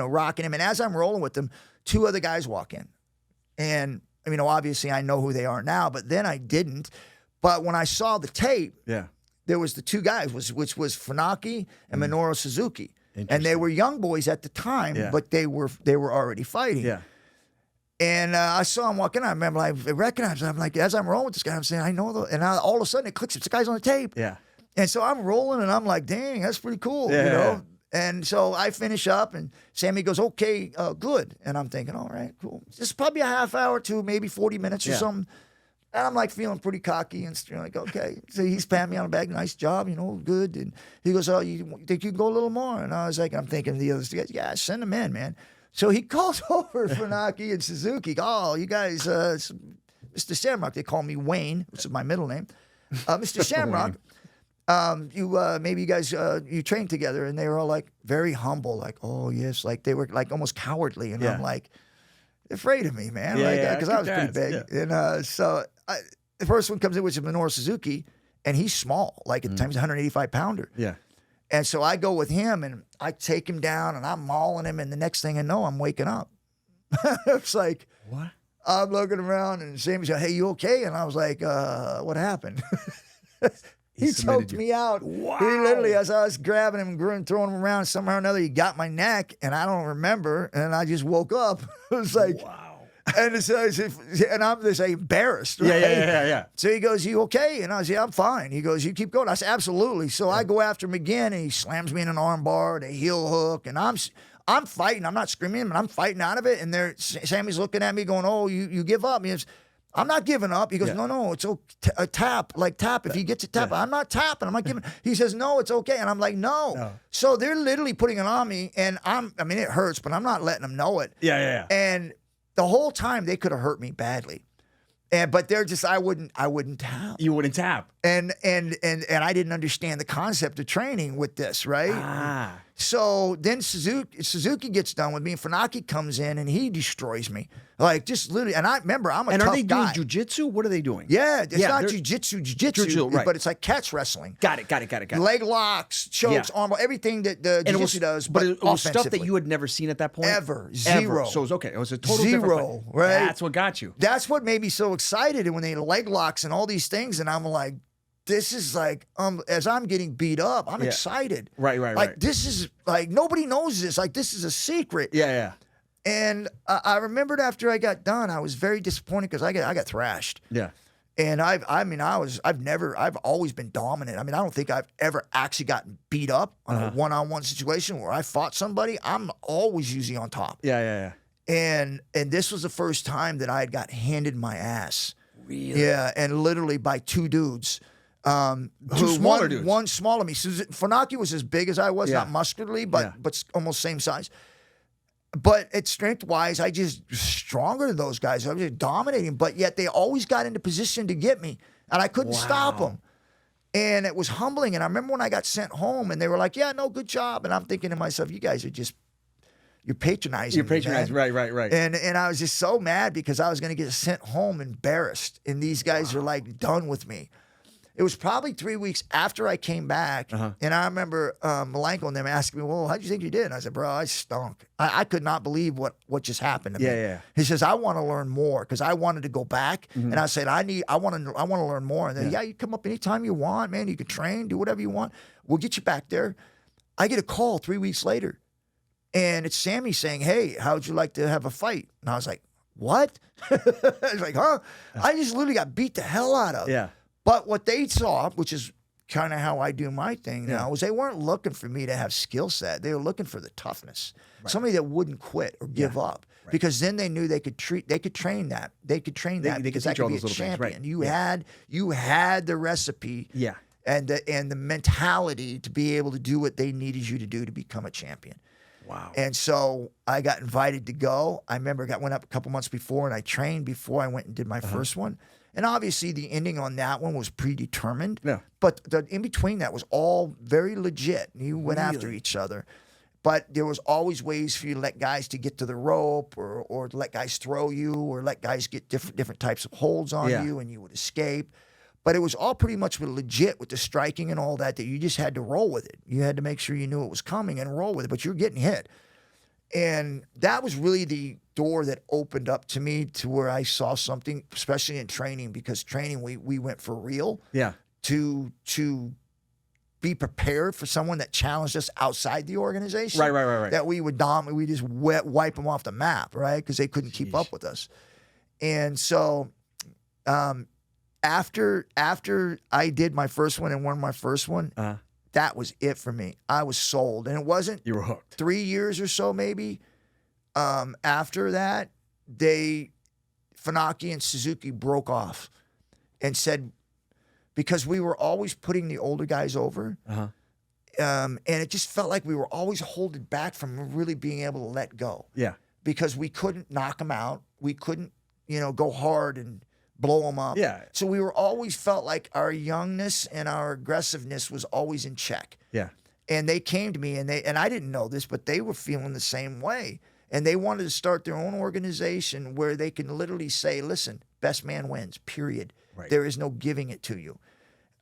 rocking him. And as I'm rolling with him, two other guys walk in. And, obviously I know who they are now, but then I didn't. But when I saw the tape, there was the two guys, which was Funaki and Minoru Suzuki. And they were young boys at the time, but they were already fighting. Yeah. And I saw him walking. I remember I recognized him. I'm like, as I'm rolling with this guy, I'm saying, I know. And all of a sudden it clicks. It's the guy's on the tape. Yeah. And so I'm rolling, and I'm like, dang, that's pretty cool, And so I finish up, and Sammy goes, okay, good. And I'm thinking, all right, cool. Just probably a half hour to maybe 40 minutes or something. And I'm like feeling pretty cocky and like, okay. So he's patting me on the back, nice job, good. And he goes, oh, you think you can go a little more? And I was like, I'm thinking the other guys, yeah, send them in, man. So he calls over Funaki and Suzuki. Oh, you guys, Mr. Shamrock, they call me Wayne, which is my middle name. Mr. Shamrock. Maybe you guys, you trained together, and they were all like very humble, like, oh yes, like they were like almost cowardly, and I'm like, afraid of me, man, because I was pretty big, and so the first one comes in, which is Minoru Suzuki, and he's small, like at the time he's a 185 pounder, and so I go with him, and I take him down, and I'm mauling him, and the next thing I know, I'm waking up. It's like, what? I'm looking around, and Sammy's like, hey, you okay? And I was like, what happened? He choked me out. Wow. He literally, as I was grabbing him and throwing him around, somehow or another, he got my neck, and I don't remember, and I just woke up. It was like, wow. And so, and I'm just embarrassed. Right? Yeah. So he goes, "You okay?" And I said, "Yeah, I'm fine." He goes, "You keep going." I said, "Absolutely." So I go after him again, and he slams me in an arm bar, a heel hook, and I'm fighting. I'm not screaming, but I'm fighting out of it. And Sammy's looking at me, going, "Oh, you give up?" He goes, "I'm not giving up." He goes, "No, it's okay. Tap. If he gets a tap, I'm not tapping. I'm not giving." He says, "No, it's okay." And I'm like, no. So they're literally putting it on me, and it hurts, but I'm not letting them know it. Yeah. And the whole time they could have hurt me badly. But they're just, I wouldn't tap. You wouldn't tap. And I didn't understand the concept of training with this, right? So then Suzuki gets done with me, and Funaki comes in, and he destroys me. Like, just literally, and I remember, I'm a tough guy. And are they doing jujitsu? What are they doing? Yeah, it's not jujitsu, right. but it's like catch wrestling. Got it. Leg locks, chokes, arm, everything that the jiu-jitsu does, but it was stuff that offensively. you had never seen at that point? Ever. Zero. So it was okay. It was a total Zero, different fight. right? That's what got you. That's what made me so excited, and when they leg locks and all these things, and I'm like, this is like, as I'm getting beat up, I'm excited. Right. Like, this is, like, nobody knows this. Like, this is a secret. Yeah. And I remembered after I got done, I was very disappointed because I got thrashed. Yeah. And I've always been dominant. I mean, I don't think I've ever actually gotten beat up on a one-on-one situation where I fought somebody. I'm always usually on top. Yeah. And this was the first time that I had got handed my ass. Really? Yeah, and literally by two dudes. Two smaller dudes. One smaller than me. Funaki was as big as I was, not muscularly, but almost same size. But at strength-wise, I just stronger than those guys. I was just dominating, but yet they always got into position to get me, and I couldn't stop them. And it was humbling. And I remember when I got sent home, and they were like, "Yeah, no, good job." And I'm thinking to myself, "You guys are just, you're patronizing. You're patronizing, me, right. And I was just so mad because I was going to get sent home embarrassed, and these guys are like done with me. It was probably 3 weeks after I came back, and I remember Malenko and them asking me, "Well, how'd you think you did?" And I said, "Bro, I stunk. I could not believe what just happened to me." Yeah. He says, "I want to learn more," because I wanted to go back, and I said, "I want to learn more." And then, you come up anytime you want, man. You can train, do whatever you want. We'll get you back there. I get a call 3 weeks later, and it's Sammy saying, "Hey, how'd you like to have a fight?" And I was like, "What?" I was like, "Huh?" I just literally got beat the hell out of. Yeah. But what they saw, which is kind of how I do my thing now, was they weren't looking for me to have skill set. They were looking for the toughness. Somebody that wouldn't quit or give up. Right. Because then they knew they could train that. They could train that because that could be a champion. Right. You had the recipe and the mentality to be able to do what they needed you to do to become a champion. Wow. And so I got invited to go. I remember I went up a couple months before, and I trained before I went and did my first one. And obviously the ending on that one was predetermined. Yeah. But the in between that was all very legit. You went after each other. But there was always ways for you to let guys to get to the rope or let guys throw you or let guys get different types of holds on you and you would escape. But it was all pretty much legit with the striking and all that you just had to roll with it. You had to make sure you knew it was coming and roll with it, but you're getting hit. And that was really the door that opened up to me to where I saw something, especially in training, because training, we went for real. Yeah. To be prepared for someone that challenged us outside the organization. Right. That we would dominate, we just wipe them off the map, right? Because they couldn't keep up with us. And so after I did my first one and won my first one, that was it for me. I was sold. And it wasn't, you were hooked. 3 years or so maybe. After that, Funaki and Suzuki broke off and said, because we were always putting the older guys over, and it just felt like we were always holding back from really being able to let go. Yeah. Because we couldn't knock them out. We couldn't, go hard and blow them up. Yeah. So we were always felt like our youngness and our aggressiveness was always in check. Yeah. And they came to me and I didn't know this, but they were feeling the same way. And they wanted to start their own organization where they can literally say, "Listen, best man wins, period. Right. There is no giving it to you."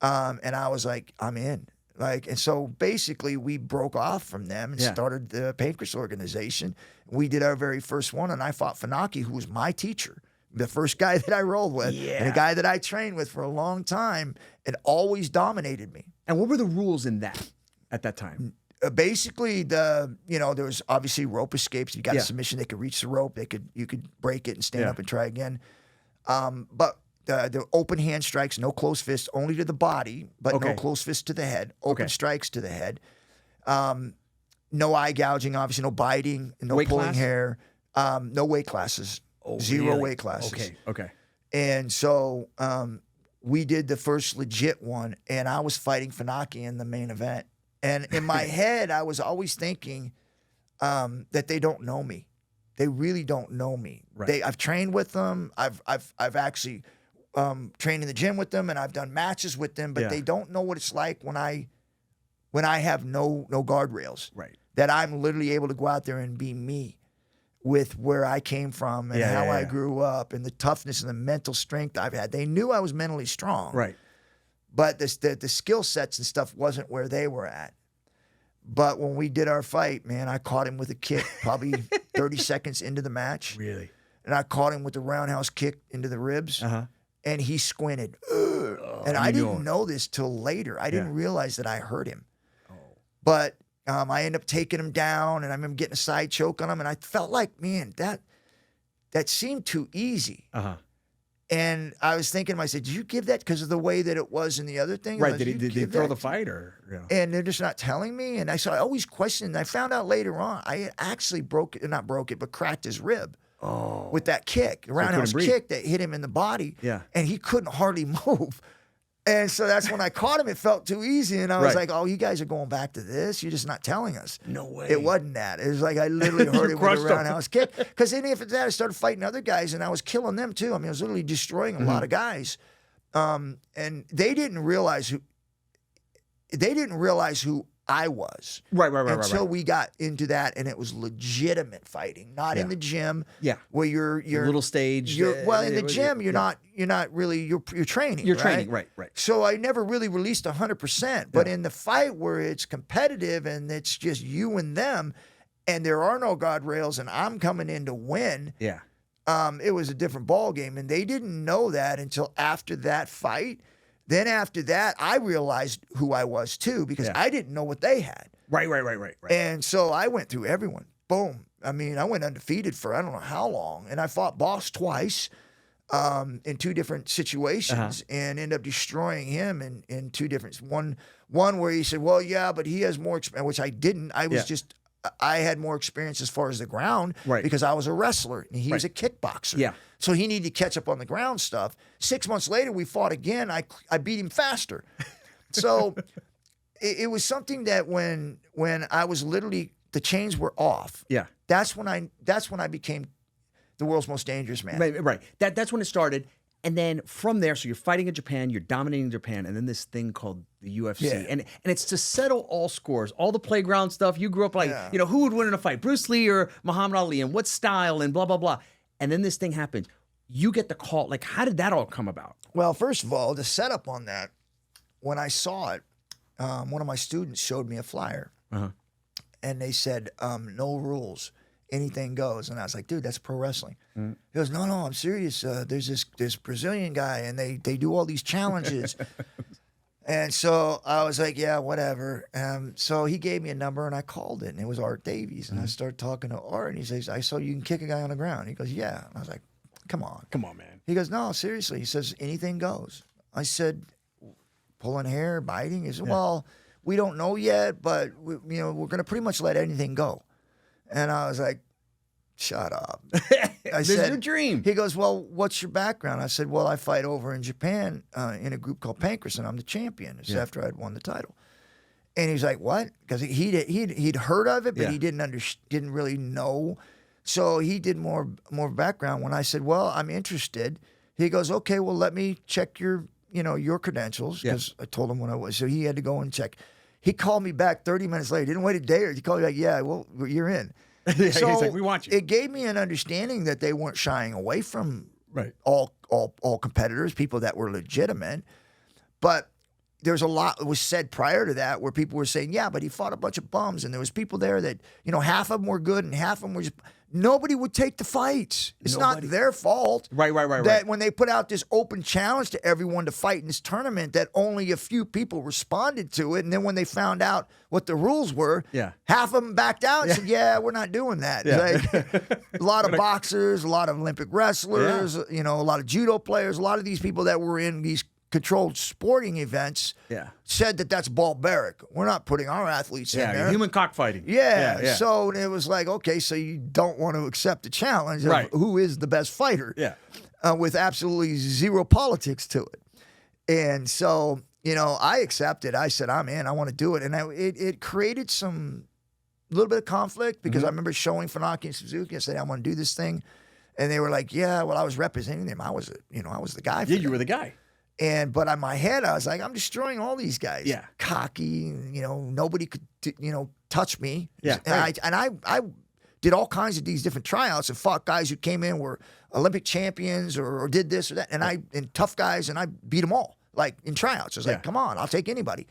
And I was like, I'm in. And so basically we broke off from them and started the Pancreas organization. We did our very first one, and I fought Funaki, who was my teacher, the first guy that I rolled with, and a guy that I trained with for a long time, and always dominated me. And what were the rules in that at that time? basically there was obviously rope escapes. You got Yeah. a submission, they could reach the rope, you could break it and stand Yeah. up and try again. But the open hand strikes, no closed fists, only to the body, but Okay. no closed fists to the head. Open Okay. strikes to the head. No eye gouging, obviously, no biting, no Weight pulling class? hair. No weight classes. Oh, Zero really? weight classes. Okay. And so we did the first legit one, and I was fighting Funaki in the main event. And in my head, I was always thinking that they don't know me. They really don't know me. Right. I've trained with them. I've actually trained in the gym with them, and I've done matches with them. But Yeah. they don't know what it's like when I have no guardrails. Right. That I'm literally able to go out there and be me with where I came from and how I grew up and the toughness and the mental strength I've had. They knew I was mentally strong. Right. But the skill sets and stuff wasn't where they were at. But when we did our fight, man, I caught him with a kick probably 30 seconds into the match. Really? And I caught him with the roundhouse kick into the ribs. Uh-huh. And he squinted. And I didn't know this till later. I didn't Yeah. realize that I hurt him. But I ended up taking him down, and I remember getting a side choke on him, and I felt like, man, that seemed too easy. Uh-huh. And I was thinking, I said, did you give that because of the way that it was in the other thing? Right. Did Did he throw the fight or? Yeah. And they're just not telling me. And I always questioned. And I found out later on, I had actually not broke it, but cracked his rib with that kick, the roundhouse breathe. kick that hit him in the body. Yeah. And he couldn't hardly move. And so that's when I caught him. It felt too easy. And I was Right. like, oh, you guys are going back to this? You're just not telling us. No way. It wasn't that. It was like I literally hurt him with crushed a him. roundhouse kick. Because then after that, I started fighting other guys, and I was killing them too. I mean, I was literally destroying a lot of guys. And they didn't realize who I was. Right. Until we got into that, and it was legitimate fighting, not in Yeah. the gym. Yeah. Where you're Little stage. well in the gym. You're not really you're training. You're right? training. Right. So I never really released 100%. But Yeah. in the fight where it's competitive and it's just you and them, and there are no guardrails, and I'm coming in to win. Yeah. It was a different ball game, and they didn't know that until after that fight. Then after that, I realized who I was too, because Yeah. I didn't know what they had. Right. And so I went through everyone. Boom. I mean, I went undefeated for I don't know how long, and I fought Boss twice in two different situations, and ended up destroying him in two different. One where he said, "Well, yeah, but he has more experience," which I didn't. I had more experience as far as the ground, Right. because I was a wrestler and he was a kickboxer. Yeah. So he needed to catch up on the ground stuff. 6 months later, we fought again. I beat him faster. So it was something that when I was literally, the chains were off. Yeah. That's when I became the world's most dangerous man. Right. That's when it started. And then from there, so you're fighting in Japan, you're dominating Japan, and then this thing called the UFC. Yeah. And it's to settle all scores, all the playground stuff. You grew up like, Yeah. who would win in a fight, Bruce Lee or Muhammad Ali, and what style, and blah, blah, blah. And then this thing happens. You get the call. Like, how did that all come about? Well, first of all, the setup on that, when I saw it, one of my students showed me a flyer. Uh-huh. And they said, no rules. Anything goes. And I was like, dude, that's pro wrestling. He goes, no, I'm serious. There's this Brazilian guy, and they do all these challenges. And so I was like, yeah, whatever. So he gave me a number, and I called it, and it was Art Davies. And I started talking to Art, and he says, I saw you can kick a guy on the ground. He goes, yeah. And I was like, come on. Come on, man. He goes, no, seriously. He says, anything goes. I said, pulling hair, biting? He said, well, we don't know yet, but we're going to pretty much let anything go. And I was like, shut up. I This is your dream. He goes, well, what's your background? I said, well, I fight over in Japan in a group called Pancras, and I'm the champion. It's after I'd won the title. And he's like, what? Because he'd heard of it, but he didn't really know. So he did more background. When I said, well, I'm interested, he goes, okay, well, let me check your credentials, because I told him when I was. So he had to go and check. He called me back 30 minutes later. Didn't wait a day. He called me back, yeah, well, you're in. He's like, we want you. It gave me an understanding that they weren't shying away from Right. all competitors, people that were legitimate. But there's a lot that was said prior to that where people were saying, yeah, but he fought a bunch of bums, and there was people there that, half of them were good and half of them were just. nobody would take the fights. It's not their fault. Right. That when they put out this open challenge to everyone to fight in this tournament, that only a few people responded to it. And then when they found out what the rules were, half of them backed out and said, yeah, we're not doing that. Like, a lot of boxers, a lot of Olympic wrestlers, a lot of judo players, a lot of these people that were in these controlled sporting events said that that's barbaric. We're not putting our athletes in there. Human cockfighting. Yeah. So it was like, okay, so you don't want to accept the challenge of who is the best fighter with absolutely zero politics to it. And so, I accepted. I said, I'm in. I want to do it. And it created some little bit of conflict because I remember showing Funaki and Suzuki. I said, I want to do this thing. And they were like, yeah, well, I was representing them. I was the guy for them. You were the guy. But in my head, I was like, I'm destroying all these guys. Yeah. Cocky, nobody could, touch me. Yeah. And I did all kinds of these different tryouts and fought guys who came in, were Olympic champions or did this or that. And tough guys, and I beat them all, like in tryouts. I was like, come on, I'll take anybody.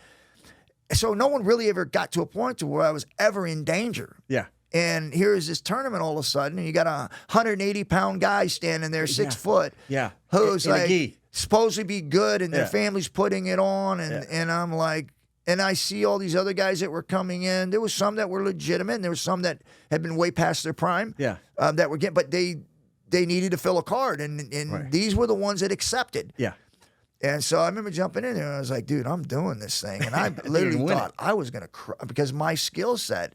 So no one really ever got to a point to where I was ever in danger. Yeah. And here's this tournament all of a sudden, and you got a 180-pound guy standing there, 6 foot. Yeah. Who's like supposed to be good, and their family's putting it on, and I'm like, and I see all these other guys that were coming in. There was some that were legitimate, and there was some that had been way past their prime. Yeah. That were getting, but they needed to fill a card, and these were the ones that accepted. Yeah. And so I remember jumping in there, and I was like, dude, I'm doing this thing, and I literally thought I was gonna cry because my skill set,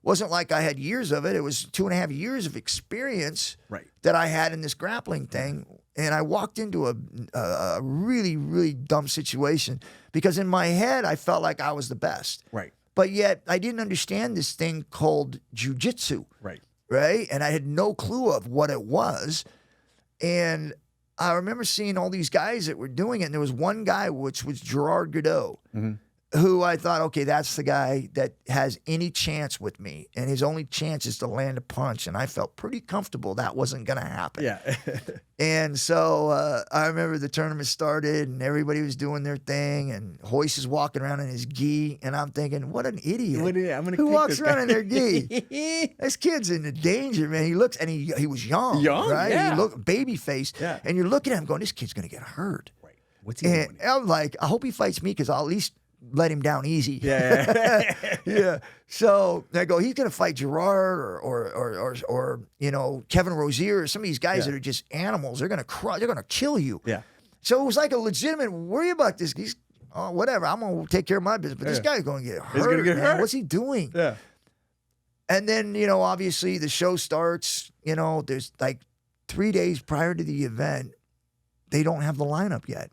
wasn't like I had years of it. It was 2.5 years of experience that I had in this grappling thing. And I walked into a really, really dumb situation because in my head, I felt like I was the best. Right. But yet I didn't understand this thing called jujitsu. Right. Right. And I had no clue of what it was. And I remember seeing all these guys that were doing it. And there was one guy, which was Gerard Godot, who I thought, okay, that's the guy that has any chance with me. And his only chance is to land a punch. And I felt pretty comfortable that wasn't going to happen. Yeah. And so I remember the tournament started and everybody was doing their thing. And Hoist is walking around in his gi. And I'm thinking, what an idiot. Who walks around in their gi? This kid's in danger, man. He looks, and he was young. Right? Yeah. He looked baby faced. Yeah. And you're looking at him going, this kid's going to get hurt. Right. What's he doing? And I'm like, I hope he fights me because I'll at least let him down easy. Yeah. Yeah. So I go, he's going to fight Gerard or Kevin Rozier or some of these guys that are just animals. They're going to crush. They're going to kill you. Yeah. So it was like a legitimate worry about this. He's whatever. I'm going to take care of my business. But this guy's going to get hurt. He's going to get hurt. What's he doing? Yeah. And then, obviously the show starts. There's like 3 days prior to the event. They don't have the lineup yet.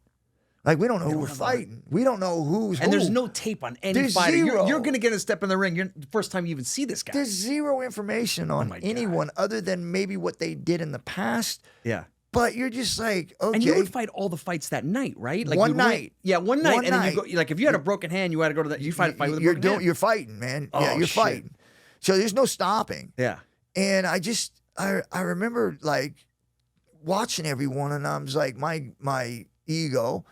Like, we don't know who we're fighting. We don't know who's And who. there's no tape on any There's fighter. zero. You're going to get a step in the ring. You're the first time you even see this guy. There's zero information on anyone other than maybe what they did in the past. Yeah. But you're just like, okay. And you would fight all the fights that night, right? Like one night. One night. And then you go, like, if you had a broken hand, you had to go to that. You fight with a broken hand. You're fighting, man. Oh, you're fighting. So there's no stopping. Yeah. And I remember, like, watching everyone, and I was like, my ego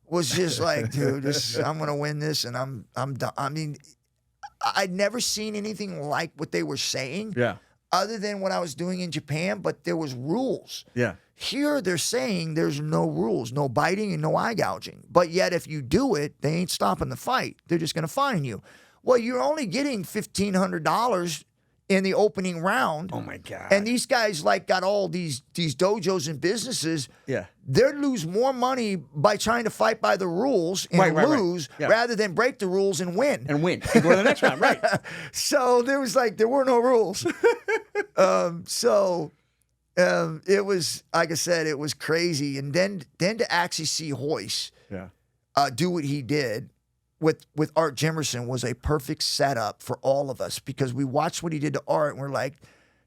was just like, dude, I'm gonna win this, and I'm done. I mean, I'd never seen anything like what they were saying, other than what I was doing in Japan. But there was rules. Yeah. Here they're saying there's no rules, no biting and no eye gouging. But yet, if you do it, they ain't stopping the fight. They're just gonna fine you. Well, you're only getting $1,500 in the opening round. Oh my God. And these guys got all these dojos and businesses. Yeah. They'd lose more money by trying to fight by the rules and lose rather than break the rules and win. And win. And go to the next round, right. So there were no rules. It was, like I said, it was crazy. And then to actually see Hoist do what he did with Art Jimerson was a perfect setup for all of us because we watched what he did to Art and we're like,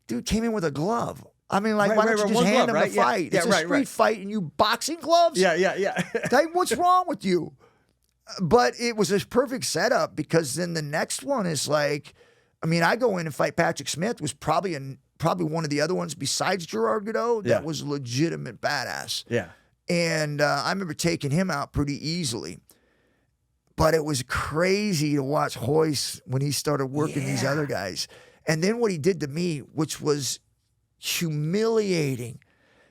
dude came in with a glove. I mean, like, why don't you just hand him the fight? It's a street fight and you boxing gloves? Yeah. Like, what's wrong with you? But it was a perfect setup because then the next one is like, I mean, I go in and fight Patrick Smith, was probably one of the other ones besides Gerard Godot that was legitimate badass. Yeah. And I remember taking him out pretty easily. But it was crazy to watch Hoist when he started working these other guys. And then what he did to me, which was humiliating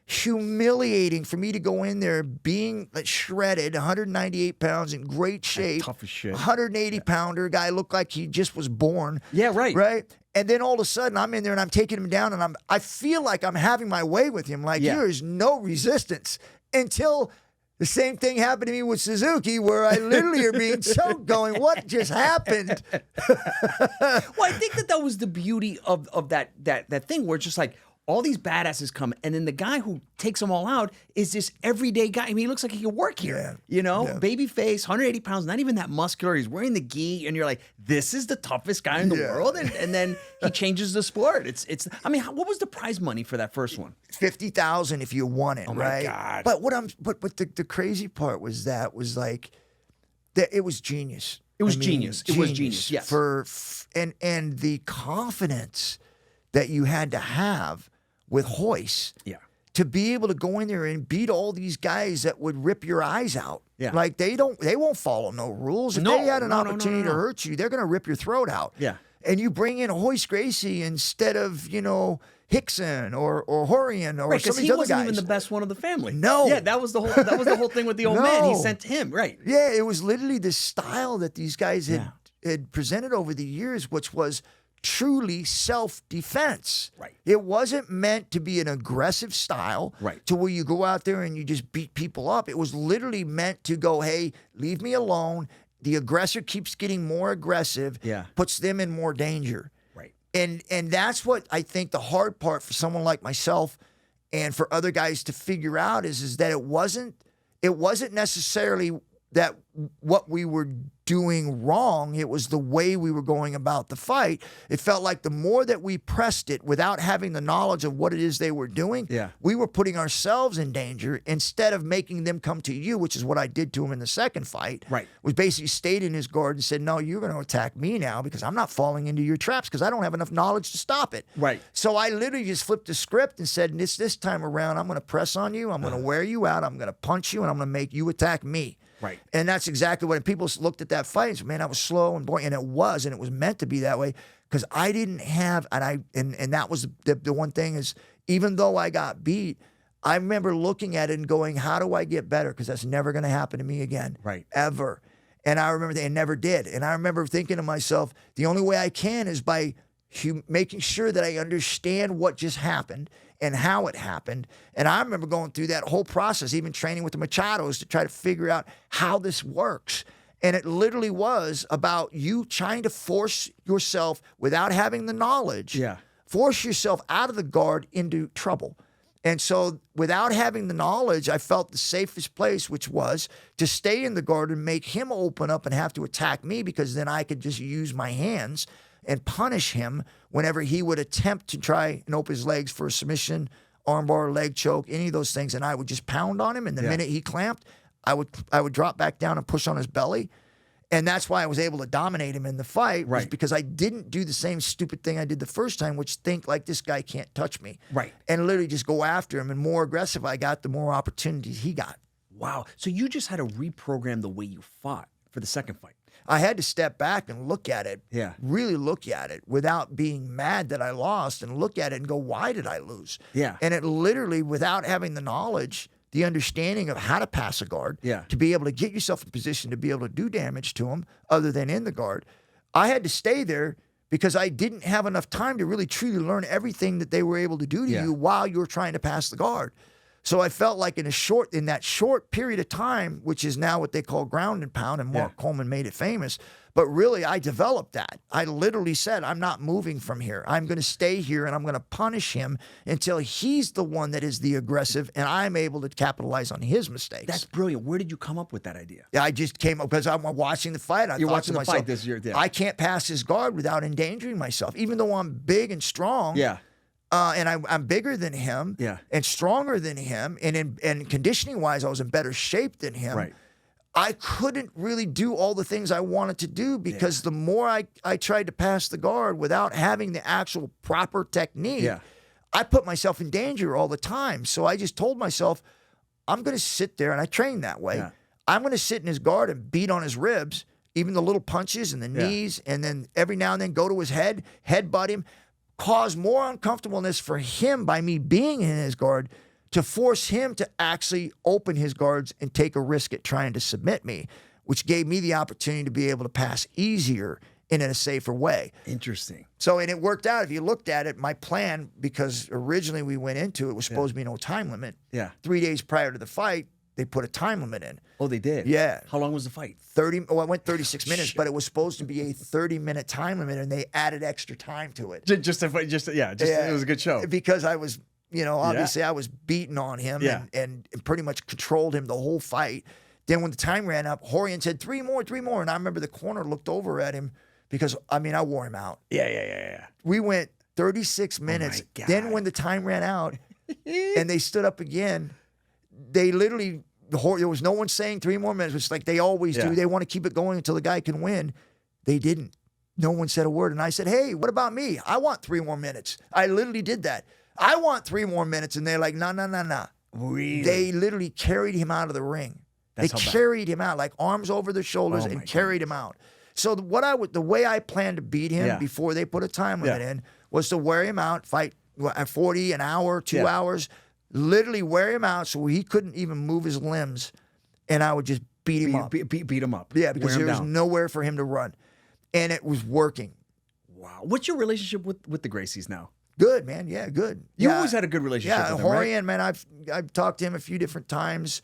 for me to go in there being shredded, 198 pounds in great shape, tough as shit. 180 pounder guy, looked like he just was born. Yeah, right. Right. And then all of a sudden I'm in there and I'm taking him down and I feel like I'm having my way with him. Like there is no resistance until the same thing happened to me with Suzuki, where I literally are being choked going, what just happened? Well, I think that was the beauty of that thing where it's just like, all these badasses come, and then the guy who takes them all out is this everyday guy. I mean, he looks like he could work here. Baby face, 180 pounds, not even that muscular. He's wearing the gi, and you're like, this is the toughest guy in the world. And then he changes the sport. It's. I mean, what was the prize money for that first one? $50,000 if you won it. Oh my right? God! But the crazy part was that it was genius. It was genius. It was genius. Yes. And the confidence that you had to have with Hoist, to be able to go in there and beat all these guys that would rip your eyes out. Yeah. Like they won't follow no rules. If they had an opportunity to hurt you, they're going to rip your throat out. Yeah. And you bring in Hoist Gracie instead of, Hickson or Horian or some of these other guys. He wasn't even the best one of the family. No. Yeah, that was the whole thing with the old man. He sent him, right. Yeah, it was literally the style that these guys had presented over the years, which was truly self-defense. Right. It wasn't meant to be an aggressive style to where you go out there and you just beat people up. It was literally meant to go, hey, leave me alone. The aggressor keeps getting more aggressive, puts them in more danger. Right. And that's what I think the hard part for someone like myself and for other guys to figure out is that it wasn't necessarily that what we were doing wrong. It was the way we were going about the fight. It felt like the more that we pressed it without having the knowledge of what it is they were doing, we were putting ourselves in danger instead of making them come to you, which is what I did to him in the second fight. Right. Was basically stayed in his guard and said, no, you're going to attack me now because I'm not falling into your traps because I don't have enough knowledge to stop it. Right. So I literally just flipped the script and said, this time around, I'm going to press on you. I'm going to wear you out. I'm going to punch you and I'm going to make you attack me. Right. And that's exactly what people looked at that fight and said, man, that was slow and boring. And it was meant to be that way because I didn't have, and that was the one thing is, even though I got beat, I remember looking at it and going, how do I get better? Because that's never going to happen to me again. Right. Ever. And I remember they never did. And I remember thinking to myself, the only way I can is by making sure that I understand what just happened and how it happened. And I remember going through that whole process, even training with the Machados to try to figure out how this works. And it literally was about you trying to force yourself without having the knowledge, force yourself out of the guard into trouble. And so without having the knowledge, I felt the safest place, which was to stay in the guard and make him open up and have to attack me because then I could just use my hands and punish him whenever he would attempt to try and open his legs for a submission, armbar, leg choke, any of those things. And I would just pound on him. And the minute he clamped, I would drop back down and push on his belly. And that's why I was able to dominate him in the fight, was because I didn't do the same stupid thing I did the first time, which think like this guy can't touch me. Right. And literally just go after him. And more aggressive I got, the more opportunities he got. Wow. So you just had to reprogram the way you fought for the second fight. I had to step back and look at it, really look at it without being mad that I lost and look at it and go, why did I lose? Yeah. And it literally, without having the knowledge, the understanding of how to pass a guard, to be able to get yourself in position to be able to do damage to them other than in the guard, I had to stay there because I didn't have enough time to really truly learn everything that they were able to do to you while you were trying to pass the guard. So I felt like in that short period of time, which is now what they call ground and pound, and Mark Coleman made it famous, but really I developed that. I literally said, I'm not moving from here. I'm going to stay here and I'm going to punish him until he's the one that is the aggressive and I'm able to capitalize on his mistakes. That's brilliant. Where did you come up with that idea? Yeah, I just came up because I'm watching the fight. You're watching the fight this year. Yeah. I can't pass his guard without endangering myself, even though I'm big and strong. Yeah. And I'm bigger than him and stronger than him. And conditioning-wise, I was in better shape than him. Right. I couldn't really do all the things I wanted to do because the more I tried to pass the guard without having the actual proper technique, I put myself in danger all the time. So I just told myself, I'm going to sit there, and I trained that way. I'm going to sit in his guard and beat on his ribs, even the little punches and the knees, and then every now and then go to his head, headbutt him. caused more uncomfortableness for him by me being in his guard to force him to actually open his guards and take a risk at trying to submit me, which gave me the opportunity to be able to pass easier and in a safer way. Interesting. So, and it worked out. If you looked at it, my plan, because originally we went into it was supposed to be no time limit. Yeah. 3 days prior to the fight, they put a time limit in. Oh, they did? Yeah. How long was the fight? It went 36 minutes, but it was supposed to be a 30-minute time limit, and they added extra time to it. It was a good show. Because I was, obviously I was beating on him and pretty much controlled him the whole fight. Then when the time ran up, Horian said, 3 more. And I remember the corner looked over at him because, I wore him out. Yeah. We went 36 minutes. Oh my God. Then when the time ran out and they stood up again, they literally, there was no one saying 3 more minutes. It's like they always do. They want to keep it going until the guy can win. They didn't. No one said a word. And I said, hey, what about me? I want 3 more minutes. I literally did that. I want 3 more minutes. And they're like, no. Really? They literally carried him out of the ring. They carried him out, like arms over their shoulders and carried him out. So the way I planned to beat him before they put a time limit in was to wear him out, fight at 40 an hour, 2 hours, literally wear him out so he couldn't even move his limbs, and I would just beat him up. Beat him up. Yeah, because there was nowhere for him to run, and it was working. Wow. What's your relationship with the Gracies now? Good, man. Yeah, good. You always had a good relationship with them, right? Horian, man, I've talked to him a few different times.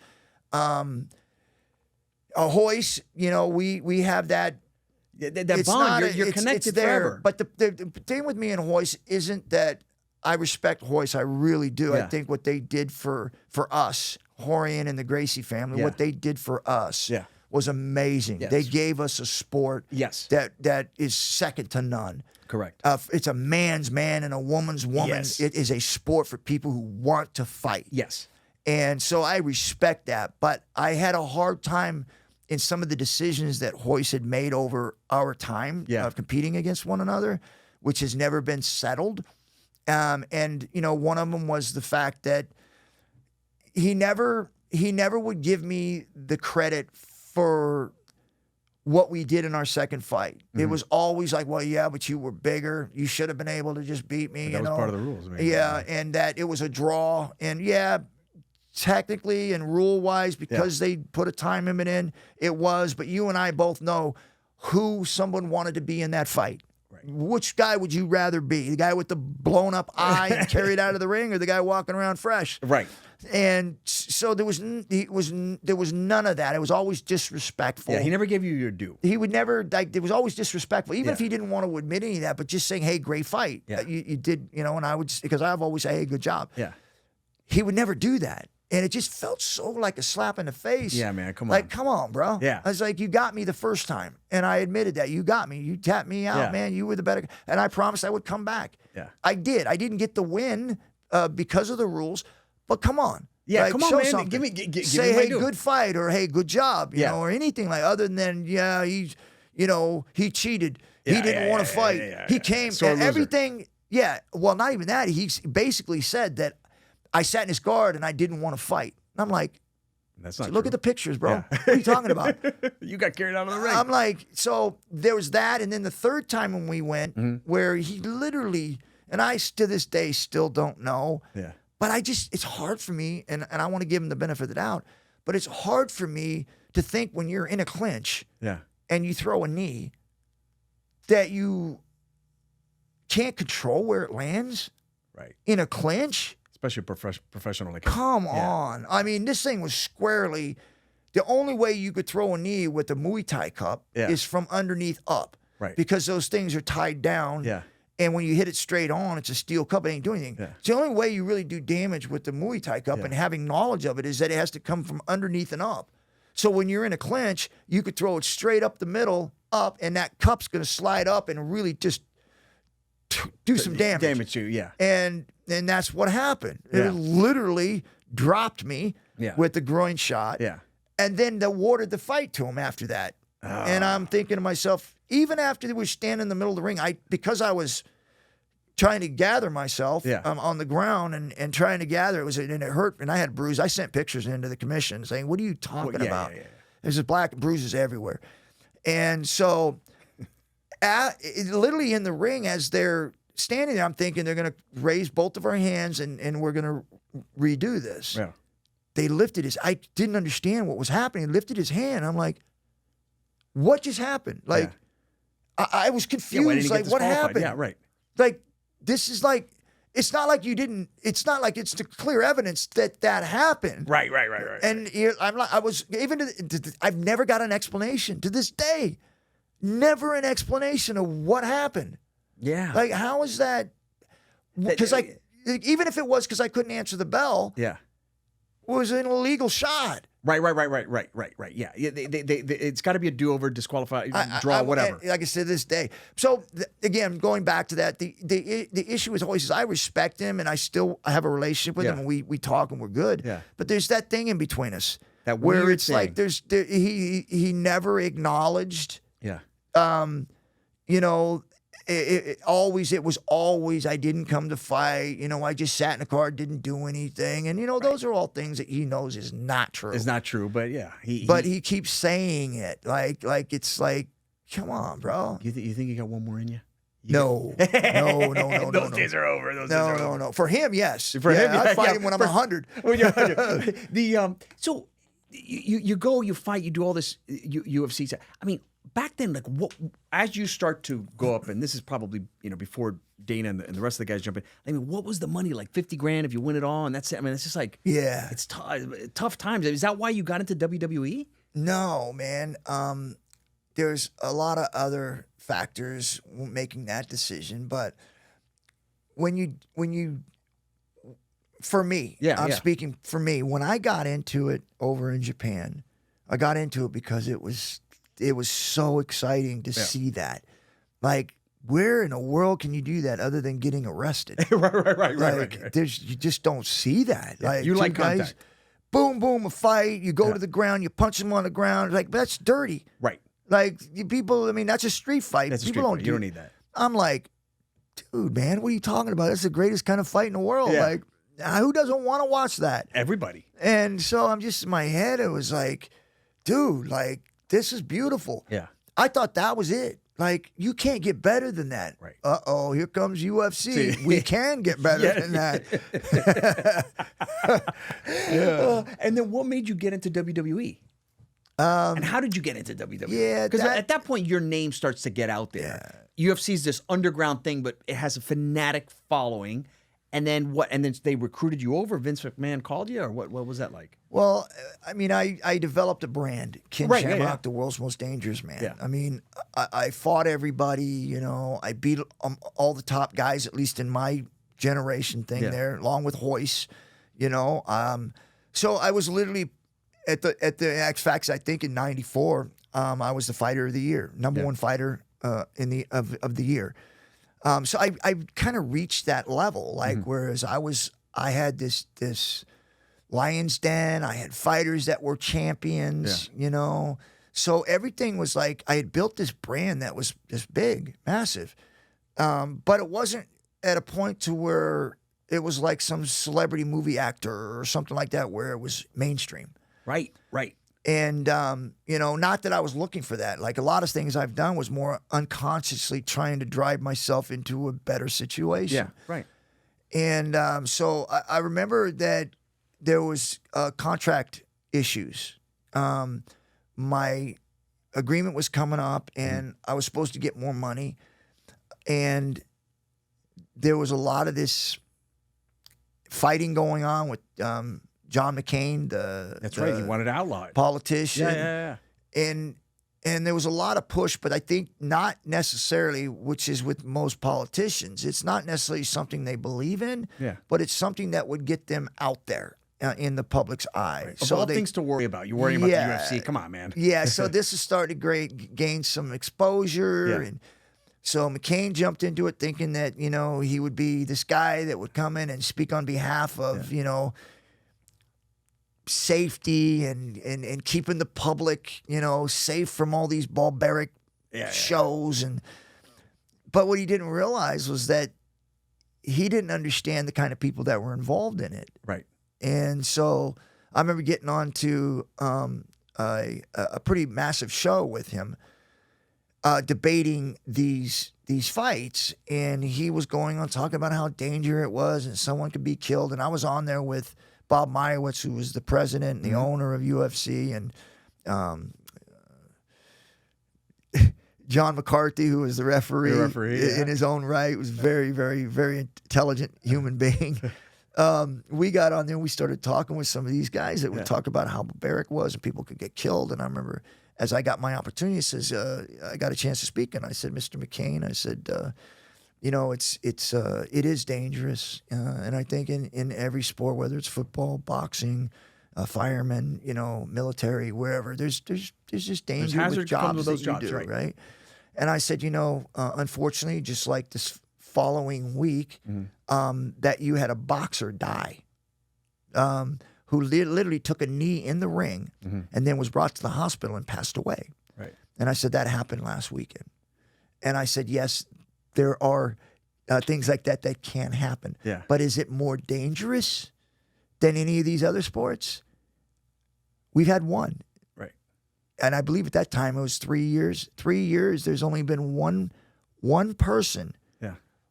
Hoist, we have that. That bond, you're connected forever. But the thing with me and Hoist isn't that I respect Hoist. I really do. I think what they did for us, Horian and the Gracie family, what they did for us was amazing. Yes. They gave us a sport that is second to none. Correct. It's a man's man and a woman's woman. Yes. It is a sport for people who want to fight. Yes. And so I respect that. But I had a hard time in some of the decisions that Hoist had made over our time of competing against one another, which has never been settled. And one of them was the fact that he never would give me the credit for what we did in our second fight. Mm-hmm. It was always like, well, yeah, but you were bigger. You should have been able to just beat me. That was part of the rules. And that it was a draw. And technically and rule-wise, because they put a time limit in, it was. But you and I both know who someone wanted to be in that fight. Right. Which guy would you rather be? The guy with the blown-up eye and carried out of the ring, or the guy walking around fresh? Right. And so there was none of that. It was always disrespectful. Yeah, he never gave you your due. He would never, it was always disrespectful, even if he didn't want to admit any of that, but just saying, hey, great fight. Yeah. You did, and I would, because I've always say, hey, good job. Yeah. He would never do that. And it just felt so like a slap in the face. Yeah, man, come on. Like, come on, bro. Yeah. I was like, you got me the first time. And I admitted that. You got me. You tapped me out, man. You were the better. And I promised I would come back. Yeah. I did. I didn't get the win because of the rules, but come on. Yeah, come on, man. Something. Give me Say, hey, good fight, or hey, good job, you know, or anything like other than, he cheated. He didn't want to fight. He came and everything. Yeah. Well, not even that. He basically said that I sat in his guard and I didn't want to fight. And I'm like, that's not look true. At the pictures, bro. Yeah. What are you talking about? You got carried out of the ring. I'm like, so there was that. And then the third time when we went, where he literally, and I to this day still don't know. Yeah. But it's hard for me, and I want to give him the benefit of the doubt, but it's hard for me to think when you're in a clinch and you throw a knee that you can't control where it lands in a clinch. Especially professional. Come on. I mean, this thing was squarely, the only way you could throw a knee with a Muay Thai cup is from underneath up. Right. Because those things are tied down. Yeah. And when you hit it straight on, it's a steel cup. It ain't doing anything. Yeah. So the only way you really do damage with the Muay Thai cup and having knowledge of it is that it has to come from underneath and up. So when you're in a clinch, you could throw it straight up the middle, up, and that cup's going to slide up and really just do some damage. Damage you, yeah. And that's what happened. It literally dropped me with the groin shot. Yeah. And then awarded the fight to him after that. Oh. And I'm thinking to myself, even after they were standing in the middle of the ring, because I was trying to gather myself on the ground and trying to gather, and it hurt, and I had bruises. I sent pictures into the commission saying, what are you talking about? Yeah. There's black bruises everywhere. And so literally in the ring, as they're standing there. I'm thinking they're going to raise both of our hands and we're going to redo this. Yeah. They lifted his. I didn't understand what was happening. He lifted his hand. I'm like, what just happened? Like, I was confused. Why didn't he get Like, what disqualified? happened? Yeah, right. Like, this is like, it's not like you didn't. It's not like it's the clear evidence that happened. Right. And I'm like, I was even. I've never got an explanation to this day. Never an explanation of what happened. Yeah. Like, how is that? Because even if it was because I couldn't answer the bell, yeah. it was an illegal shot. Right. Yeah. It's got to be a do-over, disqualify, draw, whatever. Like I said, this day. So again, going back to that, the issue is always is I respect him and I have a relationship with him and we talk and we're good. Yeah. But there's that thing in between us That where weird it's thing. like he never acknowledged. Yeah. You know, it was always I didn't come to fight. You know, I just sat in the car, didn't do anything, and you know those are all things that he knows is not true. It's not true, but yeah, he keeps saying it like it's like, come on, bro. You think you got one more in you? No. Those days are over. Those days are over. No. For him, yes. For him, I fight him when I'm 100. So you go, you fight, you do all this UFC stuff. I mean, back then, like, what as you start to go up, and this is probably before Dana and the rest of the guys jump in. I mean, what was the money like? $50,000 if you win it all, and that's it. I mean, it's just like it's tough times. Is that why you got into WWE? No, man. There's a lot of other factors making that decision, but when you for me, I'm speaking for me. When I got into it over in Japan, I got into it because it was so exciting to see that. Like, where in the world can you do that other than getting arrested? right. You just don't see that. Yeah, like, you two like guys, contact. boom, a fight. You go to the ground, you punch them on the ground. Like, that's dirty. Right. Like, people, I mean, that's a street fight. That's people a street fight. You don't need that. I'm like, dude, man, what are you talking about? That's the greatest kind of fight in the world. Yeah. Like, who doesn't want to watch that? Everybody. And so I'm just in my head, it was like, dude, like, this is beautiful. Yeah. I thought that was it. Like, you can't get better than that. Right. Uh-oh, here comes UFC. We can get better than that. And then what made you get into WWE? And how did you get into WWE? Yeah, because at that point, your name starts to get out there. UFC is this underground thing, but it has a fanatic following. And then what? And then they recruited you over. Vince McMahon called you, or what? What was that like? Well, I mean, I developed a brand, Ken Shamrock, the world's most dangerous man. Yeah. I mean, I fought everybody. You know, I beat all the top guys, at least in my generation thing there, along with Hoist. You know, so I was literally at the X Factor. I think in '94, I was the fighter of the year, number one fighter in the of the year. So I kind of reached that level, like whereas I had this Lion's Den, I had fighters that were champions, you know. So everything was like I had built this brand that was this big, massive, but it wasn't at a point to where it was like some celebrity movie actor or something like that, where it was mainstream. Right. And, you know, not that I was looking for that. Like, a lot of things I've done was more unconsciously trying to drive myself into a better situation. Yeah, right. And so I remember that there was contract issues. My agreement was coming up, and I was supposed to get more money. And there was a lot of this fighting going on with John McCain, That's right. He wanted to outlaw it. Politician. Yeah. And there was a lot of push, but I think not necessarily, which is with most politicians, it's not necessarily something they believe in, but it's something that would get them out there in the public's eye. Right. So of all things to worry about. You're worrying about the UFC. Come on, man. Yeah, so this has started to gain some exposure. And so McCain jumped into it thinking that, you know, he would be this guy that would come in and speak on behalf of, you know, safety and keeping the public, you know, safe from all these barbaric shows. But what he didn't realize was that he didn't understand the kind of people that were involved in it. Right. And so I remember getting on to a pretty massive show with him, debating these these fights, and he was going on talking about how dangerous it was and someone could be killed. And I was on there with Bob Meyerowitz, who was the president and the owner of UFC, and John McCarthy, who was the referee, in his own right, was very, very, very intelligent human being. We got on there and we started talking with some of these guys that would talk about how barbaric was and people could get killed. And I remember as I got my opportunity, he says, I got a chance to speak. And I said, Mr. McCain, I said, you know, it is dangerous. And I think in every sport, whether it's football, boxing, firemen, you know, military, wherever, there's just danger with jobs that you do, right? And I said, you know, unfortunately, just like this following week, that you had a boxer die who literally took a knee in the ring and then was brought to the hospital and passed away. Right. And I said, that happened last weekend. And I said, yes, there are things like that that can happen. Yeah. But is it more dangerous than any of these other sports? We've had one. Right. And I believe at that time it was 3 years. 3 years, there's only been one person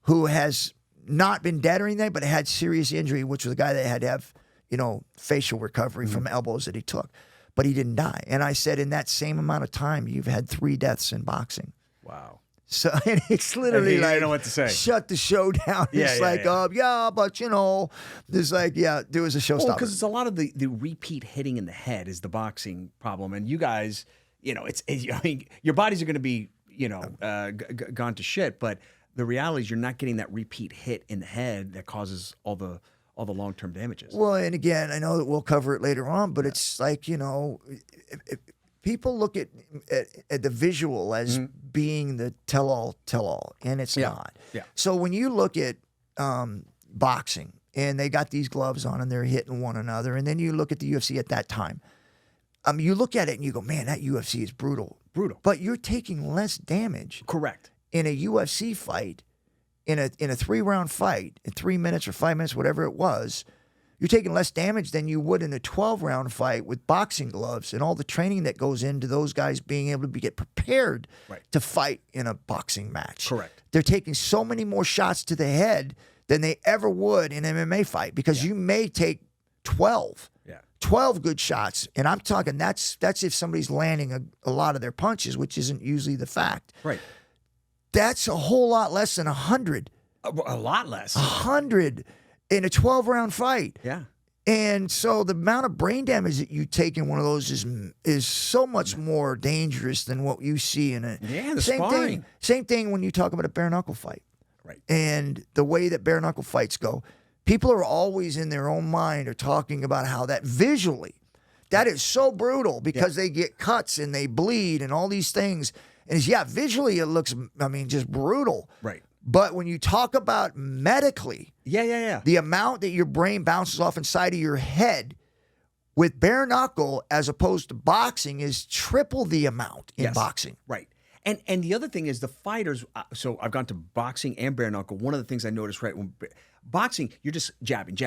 who has not been dead or anything, but had serious injury, which was a guy that had to have, you know, facial recovery from elbows that he took. But he didn't die. And I said, in that same amount of time, you've had 3 deaths in boxing. Wow. So and it's literally like, I don't know what to say. Shut the show down. It's but you know, there's like, there was a showstopper. Well, because it's a lot of the repeat hitting in the head is the boxing problem, and you guys, you know, I mean, your bodies are going to be, you know, gone to shit, but the reality is you're not getting that repeat hit in the head that causes all the long-term damages. Well, and again, I know that we'll cover it later on, but it's like, you know, people look at the visual as being the tell-all, and it's not. Yeah. So when you look at boxing, and they got these gloves on, and they're hitting one another, and then you look at the UFC at that time, you look at it and you go, man, that UFC is brutal. Brutal. But you're taking less damage. Correct. In a UFC fight, in a 3-round fight, in 3 minutes or 5 minutes, whatever it was, you're taking less damage than you would in a 12-round fight with boxing gloves and all the training that goes into those guys being able to get prepared to fight in a boxing match. Correct. They're taking so many more shots to the head than they ever would in an MMA fight, because you may take 12 good shots. And I'm talking that's if somebody's landing a lot of their punches, which isn't usually the fact. Right. That's a whole lot less than 100. A lot less. 100 in a 12-round fight. Yeah. And so the amount of brain damage that you take in one of those is so much more dangerous than what you see in a sparring. Same thing when you talk about a bare knuckle fight. Right. And the way that bare knuckle fights go, people are always in their own mind are talking about how that visually, that is so brutal because they get cuts and they bleed and all these things. And visually it looks, I mean, just brutal. Right. But when you talk about medically, the amount that your brain bounces off inside of your head with bare knuckle as opposed to boxing is triple the amount in boxing. Right. And the other thing is the fighters, so I've gone to boxing and bare knuckle. One of the things I noticed, right, when boxing, you're just jabbing.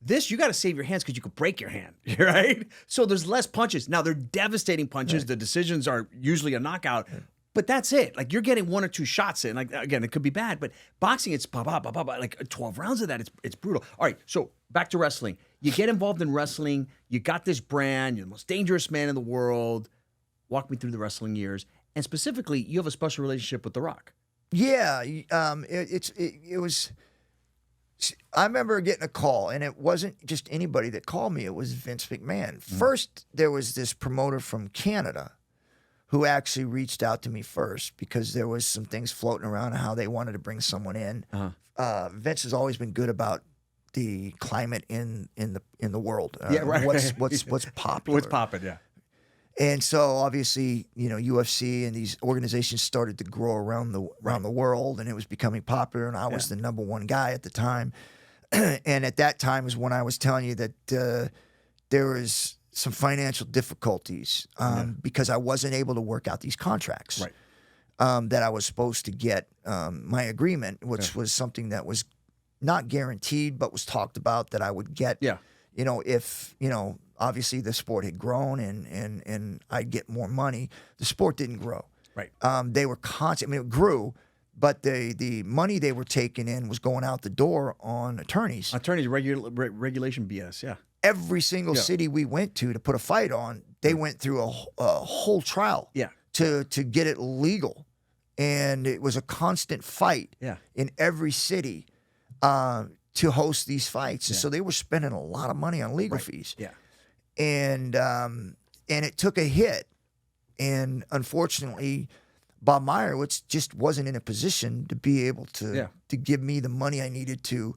This, you got to save your hands because you could break your hand, right? So there's less punches. Now, they're devastating punches. The decisions are usually a knockout. But that's it. Like, you're getting 1 or 2 shots in. Like, again, it could be bad, but boxing, it's like 12 rounds of that. It's brutal. All right, so back to wrestling. You get involved in wrestling. You got this brand. You're the most dangerous man in the world. Walk me through the wrestling years. And specifically, you have a special relationship with The Rock. Yeah, it was. I remember getting a call, and it wasn't just anybody that called me. It was Vince McMahon. First, there was this promoter from Canada who actually reached out to me first because there was some things floating around how they wanted to bring someone in. Vince has always been good about the climate in the world. What's popular? What's popping? Yeah. And so obviously, you know, UFC and these organizations started to grow around the world, and it was becoming popular. And I was the number one guy at the time. And at that time is when I was telling you that there was some financial difficulties because I wasn't able to work out these contracts that I was supposed to get. My agreement, which was something that was not guaranteed, but was talked about that I would get. Yeah. You know, if, you know, obviously the sport had grown and I'd get more money. The sport didn't grow. Right. They were constant. I mean, it grew, but the money they were taking in was going out the door on attorneys. Regulation BS, yeah. Every single city we went to put a fight on, they went through a whole trial to get it legal. And it was a constant fight in every city to host these fights. And so they were spending a lot of money on legal fees. Yeah. And it took a hit. And unfortunately, Bob Meyerowitz just wasn't in a position to be able to give me the money I needed to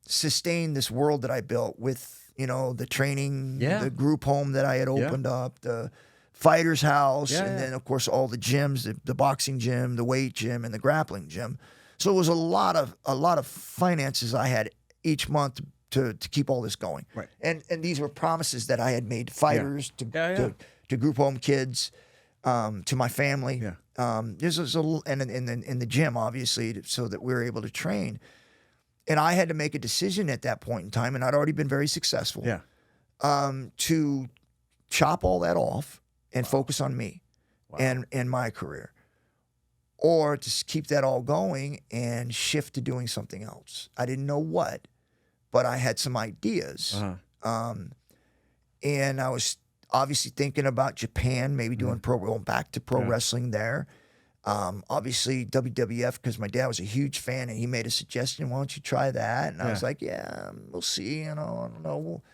sustain this world that I built with, the training, the group home that I had opened up, the fighter's house, and then, of course, all the gyms, the boxing gym, the weight gym, and the grappling gym. So it was a lot of finances I had each month to keep all this going. Right. And these were promises that I had made to fighters, to group home kids, to my family. Yeah. This was and in the gym, obviously, so that we were able to train. And I had to make a decision at that point in time, and I'd already been very successful. Yeah. To chop all that off and focus on me and my career, or to keep that all going and shift to doing something else. I didn't know what, but I had some ideas. And I was obviously thinking about Japan, maybe going back to pro wrestling there. Obviously WWF, because my dad was a huge fan and he made a suggestion, why don't you try that? And I was like, we'll see, I don't know, we'll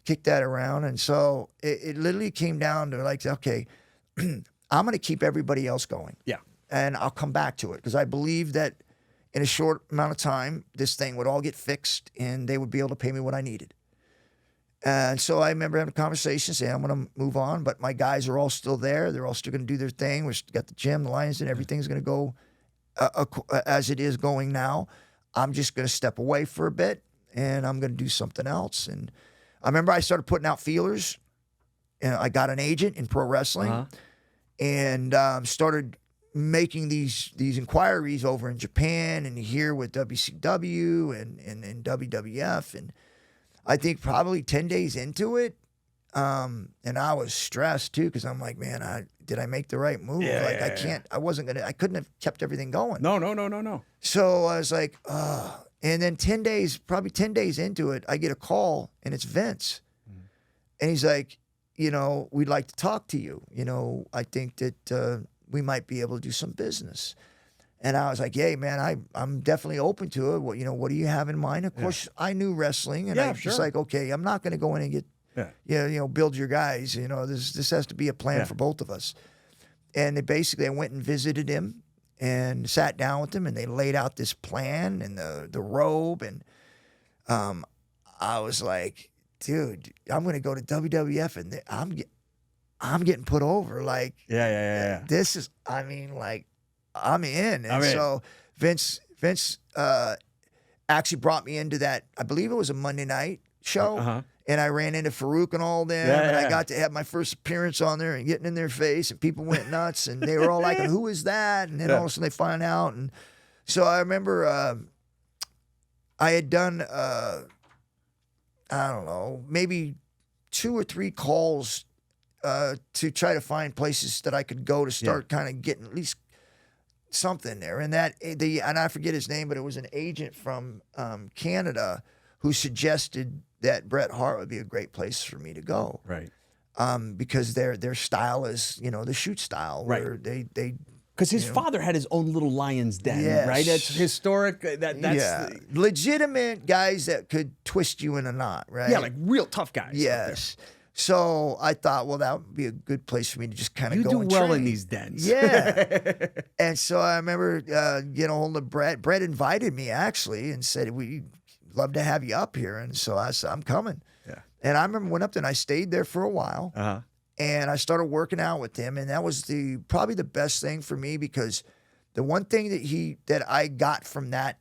kick that around. And so it literally came down to like, okay, I'm going to keep everybody else going. Yeah. And I'll come back to it because I believe that in a short amount of time, this thing would all get fixed and they would be able to pay me what I needed. And so I remember having a conversation saying, I'm going to move on, but my guys are all still there. They're all still going to do their thing. We've got the gym, the Lions, and everything's going to go as it is going now. I'm just going to step away for a bit, and I'm going to do something else. And I remember I started putting out feelers. And I got an agent in pro wrestling and started making these inquiries over in Japan and here with WCW and WWF. And I think probably 10 days into it, and I was stressed too because I'm like, man, did I make the right move? I couldn't have kept everything going. No. So I was like, and then 10 days into it, I get a call and it's Vince. And he's like, we'd like to talk to you. I think that we might be able to do some business. And I was like, hey, man, I'm definitely open to it. What do you have in mind? Of course, I knew wrestling. And I was just like, okay, I'm not going to go in and get, build your guys. This has to be a plan for both of us. And I went and visited him and sat down with him. And they laid out this plan and the robe. And I was like, dude, I'm going to go to WWF. And I'm getting put over. Like, this is, I'm in. And so Vince actually brought me into that, I believe it was a Monday night show. And I ran into Farouk and all them. And I got to have my first appearance on there and getting in their face. And people went nuts. And they were all like, who is that? And then all of a sudden they find out. And so I remember I had done, I don't know, maybe 2 or 3 calls to try to find places that I could go to start kind of getting at least something there. And and I forget his name, but it was an agent from Canada who suggested that Bret Hart would be a great place for me to go. Right. Because their style is, the shoot style. Where they because his father had his own little lion's den, right? That's historic. That's legitimate guys that could twist you in a knot, right? Yeah, like real tough guys. Yes. So I thought, well, that would be a good place for me to just kind of go and do well train. in these dens. Yeah. And so I remember getting a hold of Bret. Bret invited me, actually, and said, we'd love to have you up here. And so I said, I'm coming. Yeah. And I remember went up there, and I stayed there for a while. And I started working out with him. And that was probably the best thing for me because the one thing that I got from that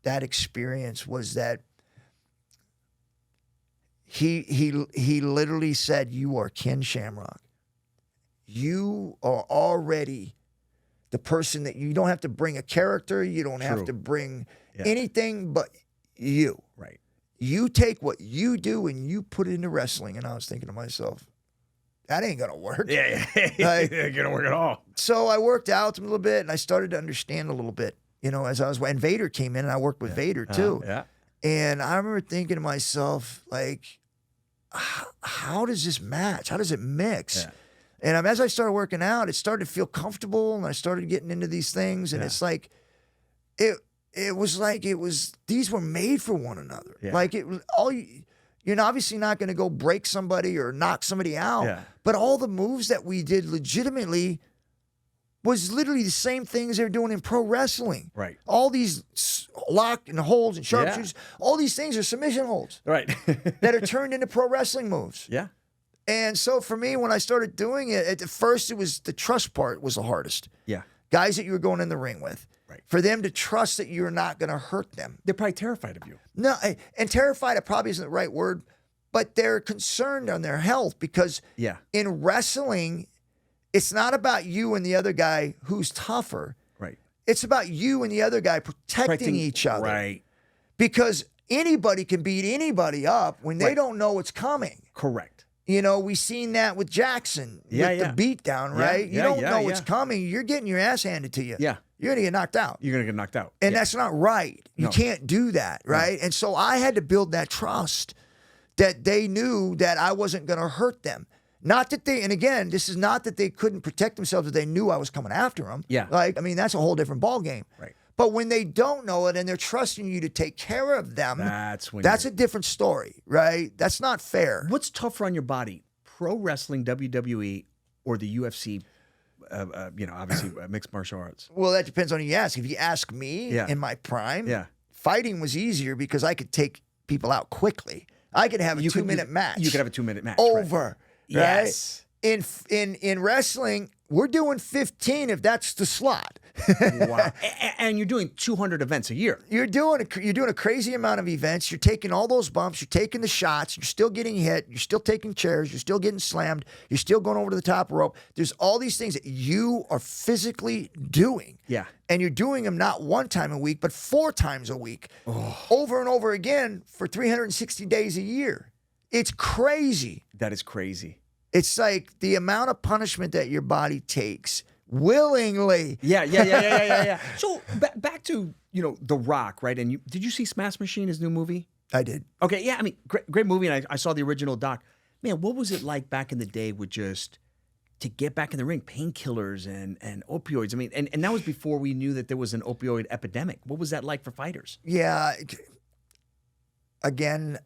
experience was that He literally said, you are Ken Shamrock. You are already the person that you don't have to bring a character. You don't have to bring anything but you. Right. You take what you do and you put it into wrestling. And I was thinking to myself, that ain't gonna work. Yeah, Like, ain't gonna work at all. so I worked out a little bit, and I started to understand a little bit, as I was, and Vader came in, and I worked with Vader too. Yeah. And I remember thinking to myself, like, how does this match? How does it mix? Yeah. And as I started working out, it started to feel comfortable, and I started getting into these things, and it's like, it was these were made for one another. Yeah. Like you're obviously not going to go break somebody or knock somebody out, Yeah. but all the moves that we did legitimately was literally the same things they were doing in pro wrestling. Right. All these lock and holds and sharpshooters, all these things are submission holds Right. that are turned into pro wrestling moves. Yeah. And so for me, when I started doing it, at first it was the trust part was the hardest. Yeah. Guys that you were going in the ring with. Right. For them to trust that you're not going to hurt them. They're probably terrified of you. No, and terrified, it probably isn't the right word, but they're concerned on their health because in wrestling, it's not about you and the other guy who's tougher. Right. It's about you and the other guy protecting each other. Right. Because anybody can beat anybody up when they don't know what's coming. Correct. We seen that with Jackson with the beatdown, right? You don't know what's coming. You're getting your ass handed to you. Yeah. You're going to get knocked out. You're going to get knocked out. And that's not right. You can't do that, right? And so I had to build that trust that they knew that I wasn't going to hurt them. Not that they, and again, this is not that they couldn't protect themselves, that they knew I was coming after them. Yeah. That's a whole different ballgame. Right. But when they don't know it and they're trusting you to take care of them, that's a different story, right? That's not fair. What's tougher on your body? Pro wrestling, WWE, or the UFC? Obviously mixed martial arts. Well, that depends on who you ask. If you ask me in my prime, fighting was easier because I could take people out quickly. I could have a 2-minute match. You could have a 2-minute match. Over. Right? Yes. In wrestling, we're doing 15 if that's the slot. Wow. And you're doing 200 events a year. You're doing a crazy amount of events. You're taking all those bumps. You're taking the shots. You're still getting hit. You're still taking chairs. You're still getting slammed. You're still going over to the top rope. There's all these things that you are physically doing. Yeah. And you're doing them not 1 time a week, but 4 times a week. Over and over again for 360 days a year. It's crazy. That is crazy. It's like the amount of punishment that your body takes willingly. Yeah. So back to The Rock, right? And did you see Smash Machine, his new movie? I did. Okay, yeah. I mean, great movie, and I saw the original doc. Man, what was it like back in the day with just to get back in the ring, painkillers and opioids? I mean, and that was before we knew that there was an opioid epidemic. What was that like for fighters? Yeah. Again,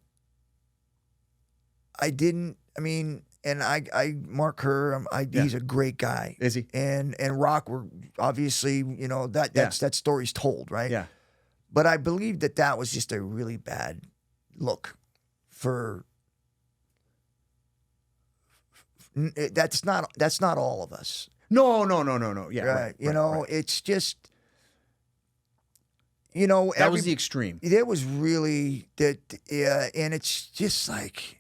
I didn't. I mean. And I Mark Kerr, he's a great guy. Is he? And Rock, were obviously, that story's told, right? Yeah. But I believe that was just a really bad look for. That's not all of us. No. Yeah. Right. Right. It's just. That was the extreme. It was really that. Yeah, and it's just like.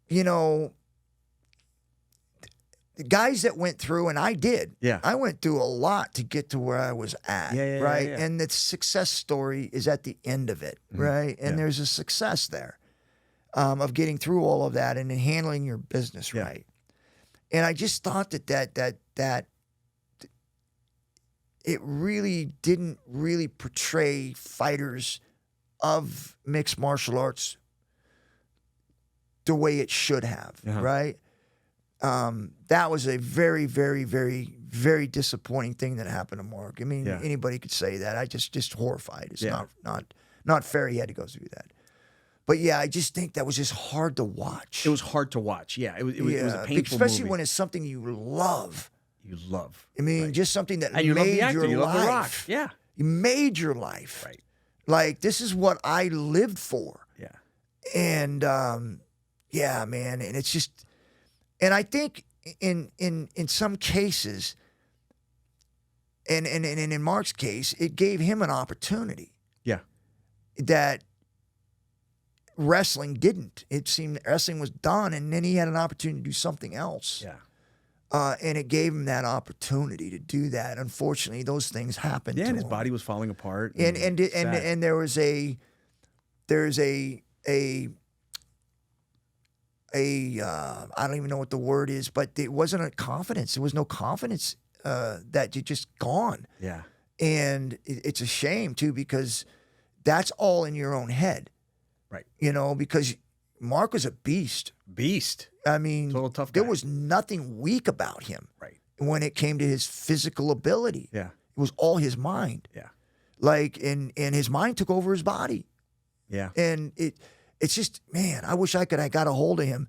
The guys that went through, and I did. Yeah. I went through a lot to get to where I was at. Right. Yeah. And the success story is at the end of it. Right. And there's a success there of getting through all of that and handling your business right. And I just thought that it really didn't really portray fighters of mixed martial arts the way it should have, right? That was a very, very, very, very disappointing thing that happened to Mark. I mean, anybody could say that. I just horrified. It's not fair he had to go through that. But yeah, I just think that was just hard to watch. It was hard to watch. Yeah, it was a painful especially movie. when it's something you love. You love. I mean, just something that and you made love the actor. your You life. love The Rock. Yeah, you made your life. Right. Like this is what I lived for. Yeah. And yeah, man, and it's just, and I think in some cases, and in Mark's case, it gave him an opportunity. Yeah. That wrestling didn't. It seemed wrestling was done, and then he had an opportunity to do something else. Yeah. And it gave him that opportunity to do that. Unfortunately, those things happened. Yeah, to and his him. body was falling apart. And there was a I don't even know what the word is, but it wasn't a confidence. There was no confidence that you just gone. Yeah. And it's a shame too, because that's all in your own head. Right. You know, because Mark was a beast. Beast. I mean, Total tough there guy. was nothing weak about him. Right. When it came to his physical ability. Yeah. It was all his mind. Yeah. Like, and his mind took over his body. Yeah. And it's just, man, I wish I got a hold of him,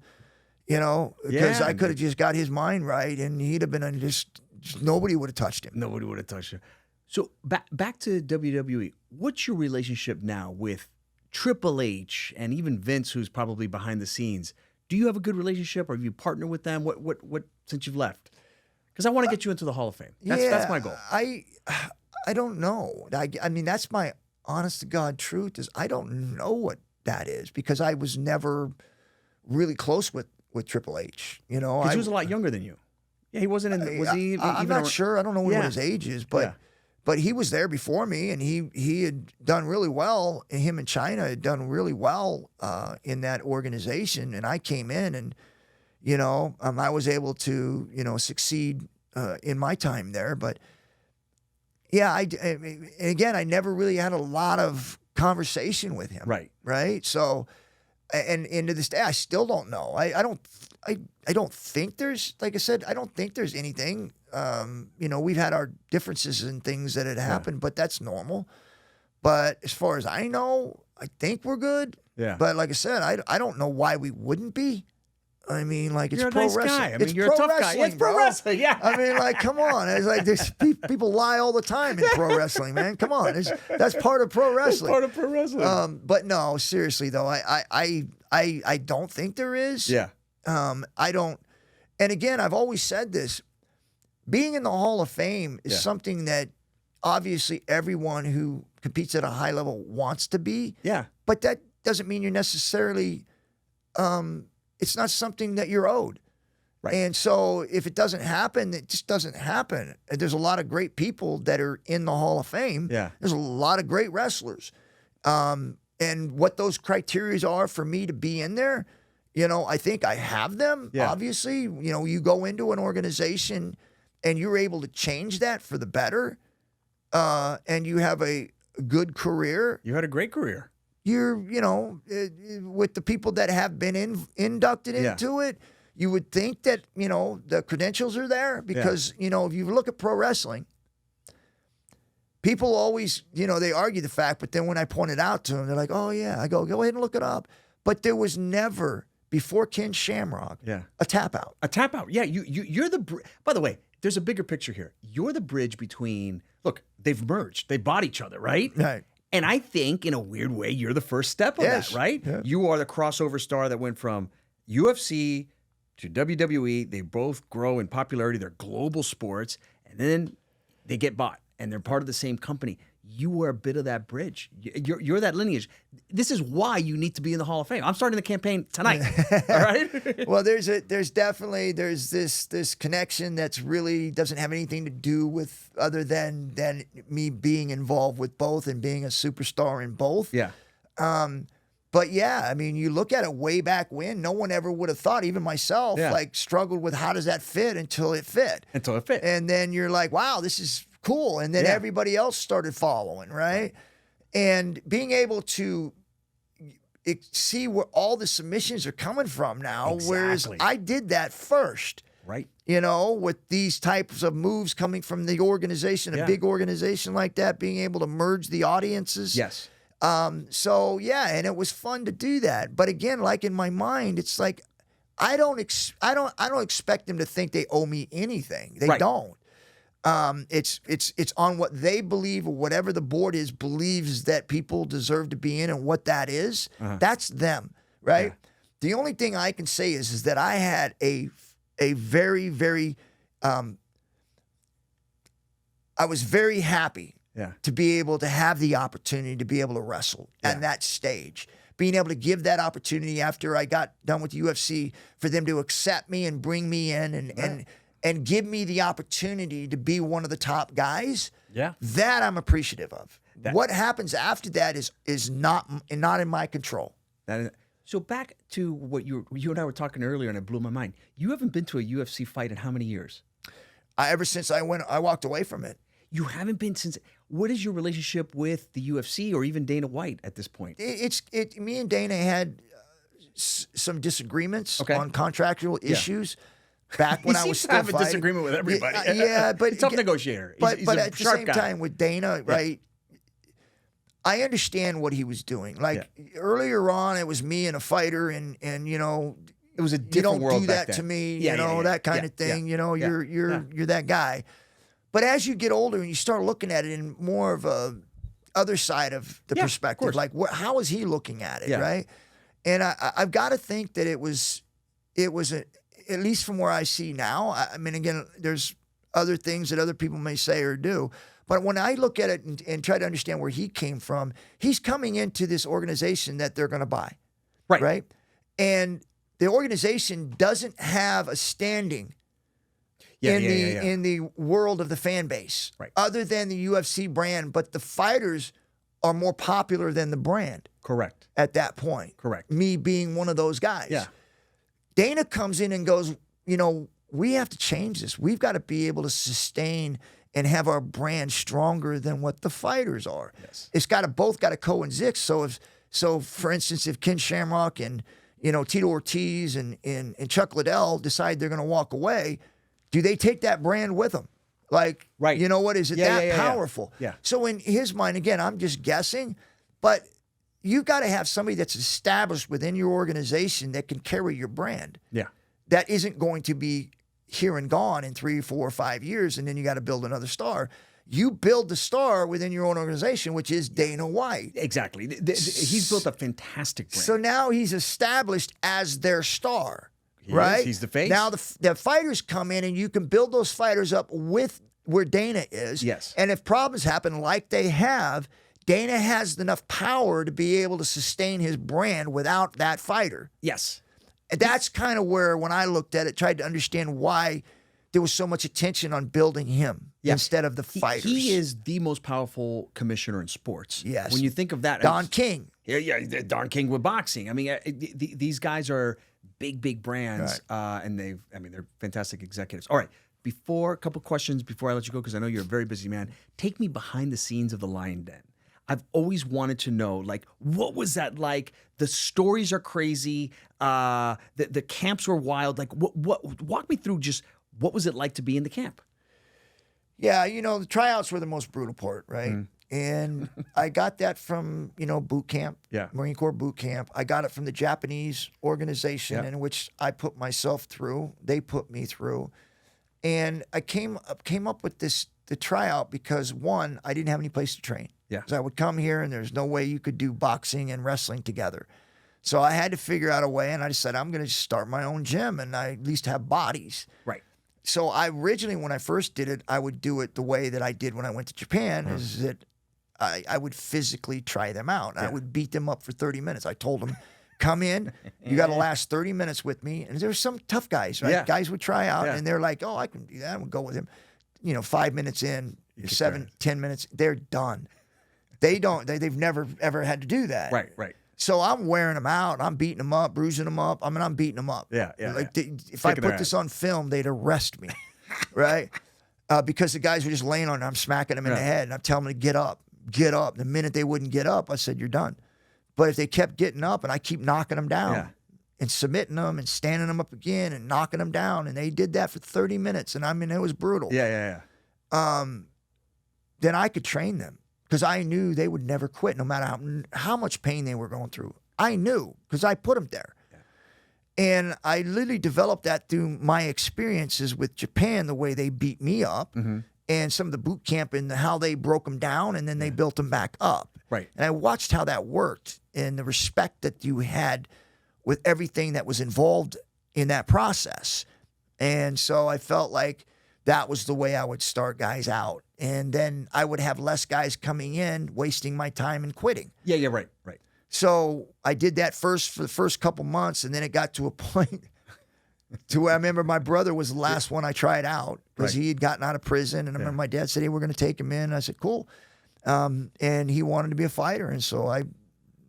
you know, because Yeah, I could have just got his mind right, and he'd have been just nobody would have touched him. Nobody would have touched you. So back to WWE. What's your relationship now with Triple H and even Vince, who's probably behind the scenes? Do you have a good relationship, or have you partnered with them? What since you've left? Because I want to get you into the Hall of Fame. That's my goal. I don't know. I mean, that's my honest to God truth, is I don't know what that is, because I was never really close with Triple H. You know, Because he was a lot younger than you. Yeah, he wasn't in. Was he? I'm not sure. I don't know what his age is, but he was there before me, and he had done really well. And him and China had done really well in that organization. And I came in, and you know, I was able to succeed in my time there. But yeah, and again, I never really had a lot of conversation with him. Right. So, and to this day, I still don't know. I don't think there's, like I said, I don't think there's anything. You know, we've had our differences and things that had happened, but that's normal. But as far as I know, I think we're good. Yeah. But like I said, I don't know why we wouldn't be. I mean, like, it's you're a pro nice wrestling. guy. I mean, it's you're pro a tough wrestling, guy. It's pro bro. wrestling. Yeah. I mean, like, come on. It's like people lie all the time in pro wrestling, man. Come on. That's part of pro wrestling. Part of pro wrestling. But no, seriously though, I don't think there is. Yeah. I don't. And again, I've always said this: being in the Hall of Fame is something that obviously everyone who competes at a high level wants to be. Yeah. But that doesn't mean you're necessarily. It's not something that you're owed. Right. And so if it doesn't happen, it just doesn't happen. And there's a lot of great people that are in the Hall of Fame. Yeah. There's a lot of great wrestlers. And what those criteria are for me to be in there, you know, I think I have them. Yeah. Obviously, you know, you go into an organization and you're able to change that for the better, and you have a good career. You had a great career. You're, you know, with the people that have been inducted into it, you would think that, you know, the credentials are there because, you know, if you look at pro wrestling, people always, you know, they argue the fact, but then when I point it out to them, they're like, oh, yeah. I go ahead and look it up. But there was never, before Ken Shamrock, a tap out. A tap out. Yeah, you're the, by the way, there's a bigger picture here. You're the bridge between, look, they've merged. They bought each other, right? Right. And I think, in a weird way, you're the first step of that, right? Yeah. You are the crossover star that went from UFC to WWE. They both grow in popularity. They're global sports. And then they get bought, and they're part of the same company. You were a bit of that bridge. You're that lineage. This is why you need to be in the Hall of Fame. I'm starting the campaign tonight. All right? Well, there's definitely this connection that's really doesn't have anything to do with other than me being involved with both and being a superstar in both. Yeah. But yeah, I mean, you look at it way back when, no one ever would have thought, even myself, like struggled with how does that fit until it fit. Until it fit. And then you're like, wow, this is cool. And then everybody else started following, right? And being able to see where all the submissions are coming from now, whereas I did that first. Right. You know, with these types of moves coming from the organization, a big organization like that, being able to merge the audiences. Yes. So yeah, and it was fun to do that. But again, like in my mind, it's like I don't expect them to think they owe me anything. They don't. It's on what they believe or whatever the board believes that people deserve to be in, and what that is. That's them, right? Yeah. The only thing I can say is that I had a very, very I was very happy to be able to have the opportunity to be able to wrestle at that stage. Being able to give that opportunity after I got done with the UFC, for them to accept me and bring me in and give me the opportunity to be one of the top guys. Yeah. That I'm appreciative of. What happens after that is not in my control. So back to what you and I were talking earlier, and it blew my mind. You haven't been to a UFC fight in how many years? Ever since I walked away from it. You haven't been since. What is your relationship with the UFC or even Dana White at this point? Me and Dana had some disagreements Okay. on contractual issues back when I was still have fighting. a disagreement with everybody. Yeah, but tough negotiator. He's But a at the sharp same guy. time with Dana, right? I understand what he was doing. Like earlier on, it was me and a fighter, and you know, it was a you different don't world do back that to then. me, Yeah, you know, that kind of thing. You know, you're that guy. But as you get older and you start looking at it in more of a other side of the perspective, of like how is he looking at it, Yeah. right? And I've got to think that it was at least from where I see now. I mean, again, there's other things that other people may say or do. But when I look at it and try to understand where he came from, he's coming into this organization that they're going to buy. Right? And the organization doesn't have a standing in the world of the fan base, other than the UFC brand, but the fighters are more popular than the brand. Correct. At that point. Correct. Me being one of those guys. Yeah. Dana comes in and goes, you know, we have to change this. We've got to be able to sustain and have our brand stronger than what the fighters are. Yes. It's both got to coexist. So for instance, if Ken Shamrock and, you know, Tito Ortiz and Chuck Liddell decide they're going to walk away, do they take that brand with them? Like, you know what? Is it that powerful? Yeah. So in his mind, again, I'm just guessing, but you've got to have somebody that's established within your organization that can carry your brand. Yeah. That isn't going to be here and gone in 3, 4, or 5 years, and then you got to build another star. You build the star within your own organization, which is Dana White. Exactly. He's built a fantastic brand. So now he's established as their star. He right? is. He's the face. Now the fighters come in and you can build those fighters up with where Dana is. Yes. And if problems happen like they have, Dana has enough power to be able to sustain his brand without that fighter. Yes. And that's kind of where, when I looked at it, tried to understand why there was so much attention on building him instead of the fighters. He is the most powerful commissioner in sports. Yes. When you think of that. Don King. Yeah, Don King with boxing. I mean, these guys are big brands, and they're fantastic executives. All right, a couple questions before I let you go, because I know you're a very busy man. Take me behind the scenes of the Lion Den. I've always wanted to know, like, what was that like? The stories are crazy. The camps were wild. Like, what? Walk me through just what was it like to be in the camp? Yeah, you know, the tryouts were the most brutal part, right? And I got that from, you know, boot camp, Marine Corps boot camp. I got it from the Japanese organization in which I put myself through. They put me through. And I came up with the tryout because, one, I didn't have any place to train. Yeah. So I would come here and there's no way you could do boxing and wrestling together. So I had to figure out a way, and I just said, I'm going to start my own gym and I at least have bodies. Right. So I originally, when I first did it, I would do it the way that I did when I went to Japan, is that I would physically try them out. I would beat them up for 30 minutes. I told them, come in, you got to last 30 minutes with me. And there's some tough guys, right? Yeah. Guys would try out, and they're like, oh, I can do that. I would go with him. You know, 5 minutes in, 10 minutes, they're done. They've never, ever had to do that. Right. So I'm wearing them out. I'm beating them up, bruising them up. I mean, I'm beating them up. Yeah. If I put this on film, they'd arrest me, right? Because the guys were just laying on it. I'm smacking them in the head, and I'm telling them to get up. Get up. The minute they wouldn't get up, I said, you're done. But if they kept getting up, and I keep knocking them down and submitting them and standing them up again and knocking them down, and they did that for 30 minutes, and I mean, it was brutal. Yeah. Then I could train them, because I knew they would never quit no matter how much pain they were going through. I knew, because I put them there. Yeah. And I literally developed that through my experiences with Japan, the way they beat me up, and some of the boot camp and how they broke them down, and then they built them back up. Right. And I watched how that worked and the respect that you had with everything that was involved in that process. And so I felt like that was the way I would start guys out. And then I would have less guys coming in, wasting my time and quitting. Yeah, right. So I did that for the first couple months, and then it got to a point to where I remember my brother was the last one I tried out, because he had gotten out of prison. And I remember my dad said, hey, we're going to take him in. And I said, cool. And he wanted to be a fighter. And so I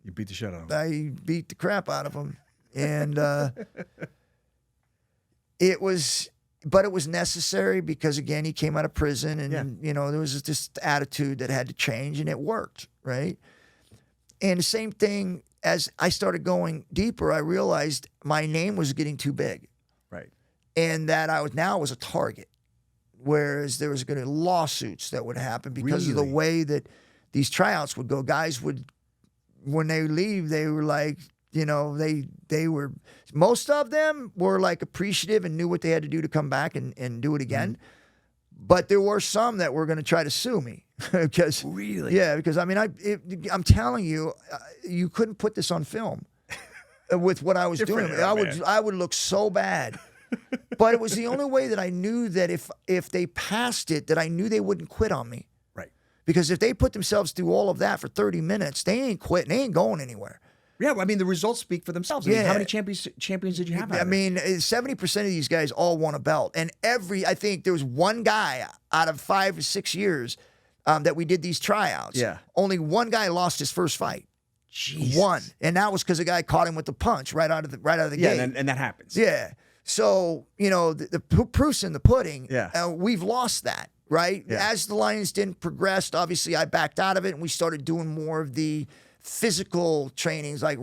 You beat the shit out of him. I beat the crap out of him. And it was necessary because, again, he came out of prison and, there was this attitude that had to change, and it worked, right? And the same thing, as I started going deeper, I realized my name was getting too big. Right. And that I was a target. Whereas there was going to be lawsuits that would happen because of the way that these tryouts would go. Guys would, when they leave, they were like, they were, most of them were like appreciative and knew what they had to do to come back and do it again. But there were some that were going to try to sue me because because I mean, I'm telling you, you couldn't put this on film with what I was doing. I would look so bad. But it was the only way that I knew that if they passed it, that I knew they wouldn't quit on me. Right. Because if they put themselves through all of that for 30 minutes, they ain't quitting. They ain't going anywhere. Yeah, well, I mean, the results speak for themselves. I mean, how many champions did you have? I mean, 70% of these guys all won a belt. And I think there was one guy out of 5 or 6 years that we did these tryouts. Yeah. Only one guy lost his first fight. Jesus. One. And that was because the guy caught him with the punch right out of the gate. Yeah, and that happens. Yeah. So, the proof's in the pudding. Yeah. We've lost that, right? Yeah. As the Lions Den progressed, obviously I backed out of it and we started doing more of the physical trainings like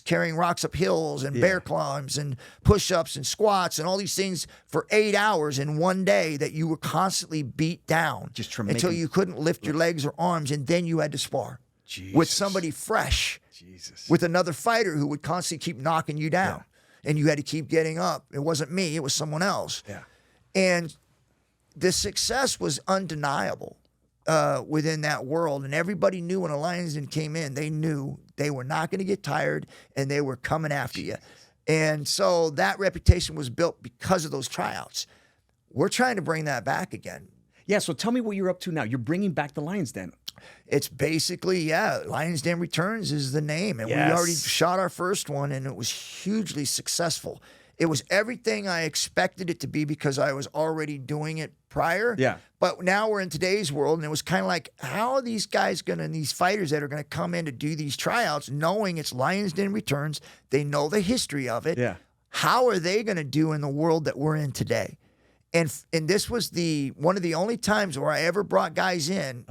carrying rocks up hills and bear climbs and push-ups and squats and all these things for 8 hours in one day that you were constantly beat down until you couldn't lift your legs or arms, and then you had to spar with somebody fresh, with another fighter who would constantly keep knocking you down. Yeah. And you had to keep getting up. It wasn't me. It was someone else. Yeah. And the success was undeniable within that world. And everybody knew when a Lions Den came in, they knew they were not going to get tired and they were coming after you. And so that reputation was built because of those tryouts. We're trying to bring that back again. Yeah, so tell me what you're up to now. You're bringing back the Lions Den. It's basically, Lions Den Returns is the name. And we already shot our first one, and it was hugely successful. It was everything I expected it to be because I was already doing it prior. Yeah. But now we're in today's world, and it was kind of like, how are these guys these fighters that are going to come in to do these tryouts, knowing it's Lions Den Returns, they know the history of it. Yeah. How are they going to do in the world that we're in today? And this was one of the only times where I ever brought guys in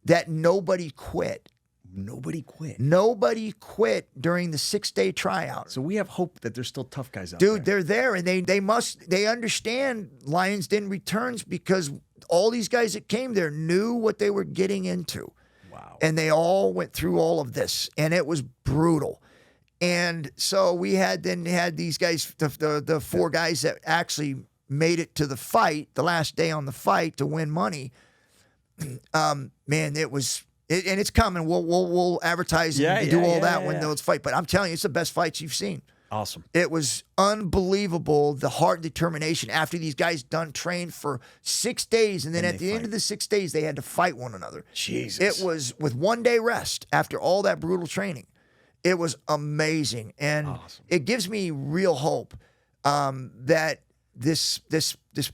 that nobody quit. Nobody quit. Nobody quit during the 6-day tryout. So we have hope that there's still tough guys out there. Dude, they're there, and they understand Lions Den Returns because all these guys that came there knew what they were getting into. Wow. And they all went through all of this, and it was brutal. And so we had these guys, the 4 guys that actually made it to the fight, the last day on the fight to win money. Man, it was, and it's coming. We'll advertise and do all that when those fight. But I'm telling you, it's the best fights you've seen. Awesome. It was unbelievable, the heart determination after these guys trained for 6 days, and then at the end of the 6 days, they had to fight one another. Jesus. It was with 1 day rest after all that brutal training. It was amazing, and it gives me real hope that this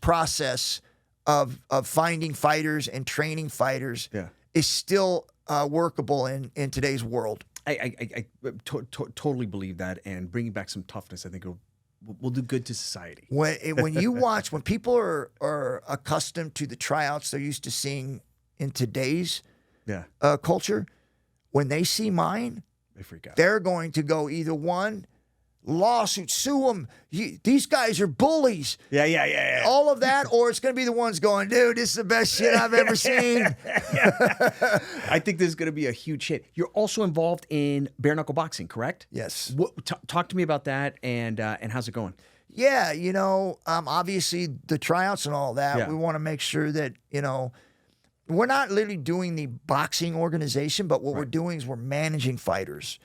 process of finding fighters and training fighters is still workable in today's world. I totally believe that, and bringing back some toughness, I think will do good to society. When you watch, when people are accustomed to the tryouts they're used to seeing in today's culture, when they see mine, they freak out. They're going to go either one, lawsuit, sue them. These guys are bullies. Yeah. All of that, or it's going to be the ones going, dude, this is the best shit I've ever seen. I think this is going to be a huge hit. You're also involved in bare knuckle boxing, correct? Yes. Talk to me about that, and how's it going? Yeah, obviously the tryouts and all that, we want to make sure that, we're not literally doing the boxing organization, but what we're doing is we're managing fighters.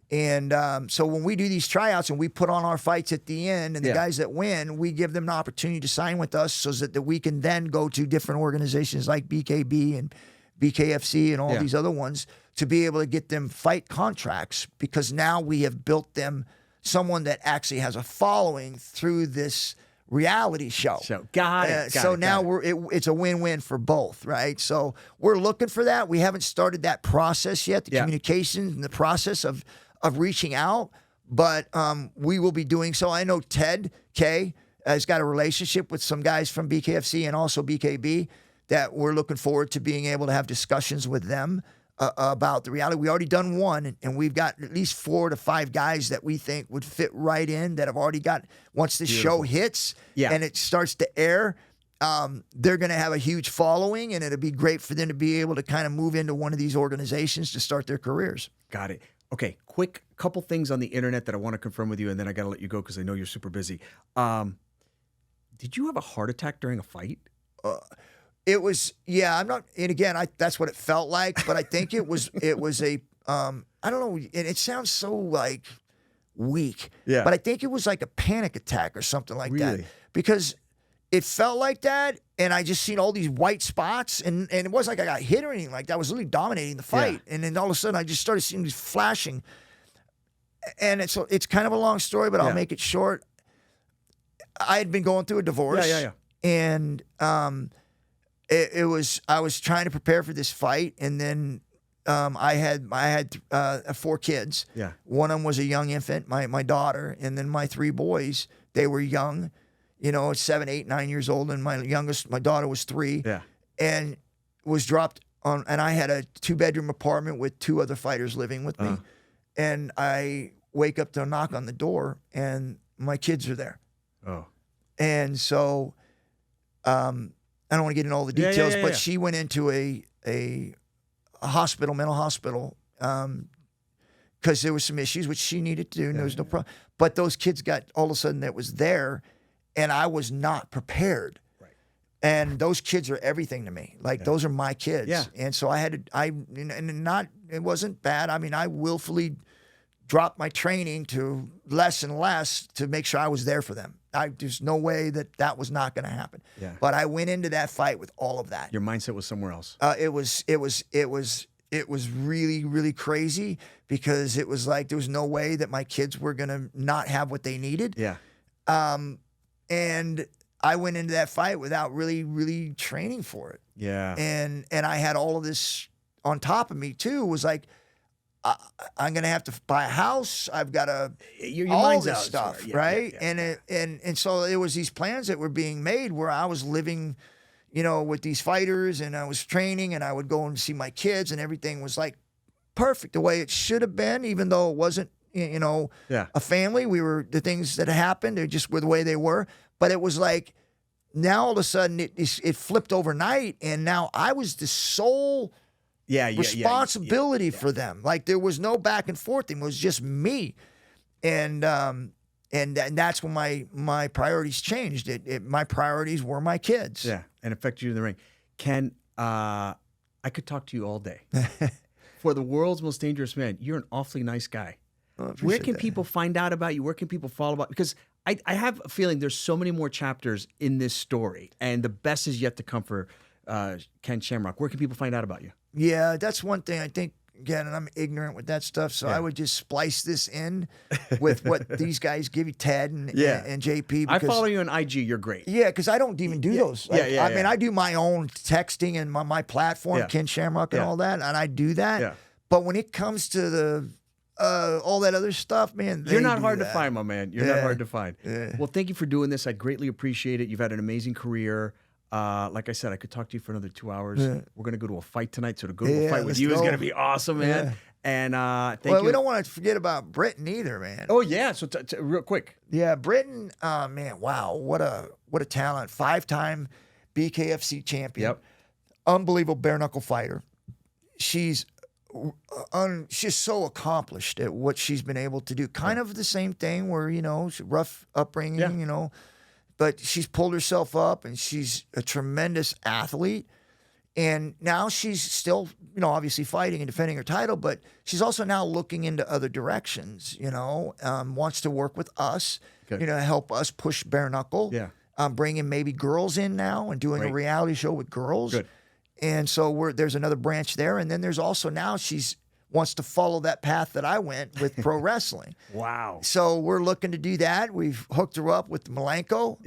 And so when we do these tryouts and we put on our fights at the end, and the guys that win, we give them an opportunity to sign with us so that we can then go to different organizations like BKB and BKFC and all these other ones to be able to get them fight contracts, because now we have built them someone that actually has a following through this reality show. Got it. So now it's a win-win for both, right? So we're looking for that. We haven't started that process yet, the communications and the process of reaching out, but we will be doing so. I know Ted K has got a relationship with some guys from BKFC and also BKB that we're looking forward to being able to have discussions with them about the reality. We already done one, and we've got at least 4 to 5 guys that we think would fit right in that have already got, once the show hits and it starts to air, they're going to have a huge following, and it'll be great for them to be able to kind of move into one of these organizations to start their careers. Got it. Okay, quick couple things on the internet that I want to confirm with you, and then I got to let you go because I know you're super busy. Did you have a heart attack during a fight? It was, I'm not, and again, that's what it felt like, but I think it was a, I don't know, and it sounds so like weak, but I think it was like a panic attack or something like that, because it felt like that, and I just seen all these white spots, and it wasn't like I got hit or anything like that. I was literally dominating the fight, and then all of a sudden I just started seeing these flashing, and it's kind of a long story, but I'll make it short. I had been going through a divorce, and I was trying to prepare for this fight, and then I had 4 kids. Yeah. One of them was a young infant, my daughter, and then my 3 boys. They were young, 7, 8, 9 years old, and my daughter was 3. Yeah. And was dropped on, and I had a 2-bedroom apartment with 2 other fighters living with me, and I wake up to a knock on the door, and my kids are there. Oh. And so, I don't want to get into all the details, but she went into a hospital, mental hospital, because there was some issues which she needed to do, and there was no problem. But those kids got, all of a sudden, that was there, and I was not prepared. Right. And those kids are everything to me. Like, those are my kids. Yeah. And so it wasn't bad. I mean, I willfully dropped my training to less and less to make sure I was there for them. There's no way that was not going to happen. Yeah. But I went into that fight with all of that. Your mindset was somewhere else. It was really, really crazy, because it was like there was no way that my kids were going to not have what they needed. Yeah. And I went into that fight without really, really training for it. Yeah. And I had all of this on top of me too. It was like, I'm gonna have to buy a house. I've got to all this stuff, right? And so there was these plans that were being made where I was living, with these fighters, and I was training, and I would go and see my kids, and everything was like perfect the way it should have been, even though it wasn't, a family. The things that happened, they just were the way they were. But it was like, now all of a sudden it flipped overnight, and now I was the sole responsibility for them. Like, there was no back and forth thing. It was just me. And that's when my priorities changed. My priorities were my kids. Yeah, and affected you in the ring. Ken, I could talk to you all day. For the world's most dangerous man, you're an awfully nice guy. Where can people find out about you? Where can people follow about? Because I have a feeling there's so many more chapters in this story, and the best is yet to come for Ken Shamrock. Where can people find out about you? Yeah, that's one thing I think, again, and I'm ignorant with that stuff, so I would just splice this in with what these guys give you, Ted and JP. Because, I follow you on IG. You're great. Yeah, because I don't even do those. Like, I mean, I do my own texting and my platform, Ken Shamrock and all that, and I do that. Yeah. But when it comes to the all that other stuff, man, you're not hard to find, my man. You're not hard to find. Yeah. Well, thank you for doing this. I greatly appreciate it. You've had an amazing career. Like I said, I could talk to you for another 2 hours. Yeah. We're going to go to a fight tonight, so to go to a fight with you is going to be awesome, man. Yeah. And thank you. Well, we don't want to forget about Britton either, man. Oh, yeah. So real quick. Yeah, Britton, man, wow, what a talent. 5-time BKFC champion. Yep. Unbelievable bare knuckle fighter. She's so accomplished at what she's been able to do. Kind of the same thing where, rough upbringing, but she's pulled herself up, and she's a tremendous athlete. And now she's still, obviously fighting and defending her title, but she's also now looking into other directions, wants to work with us, help us push bare knuckle. Yeah. Bringing maybe girls in now and doing a reality show with girls. Good. And so there's another branch there. And then there's also now she's wants to follow that path that I went with pro wrestling. Wow. So we're looking to do that. We've hooked her up with Malenko,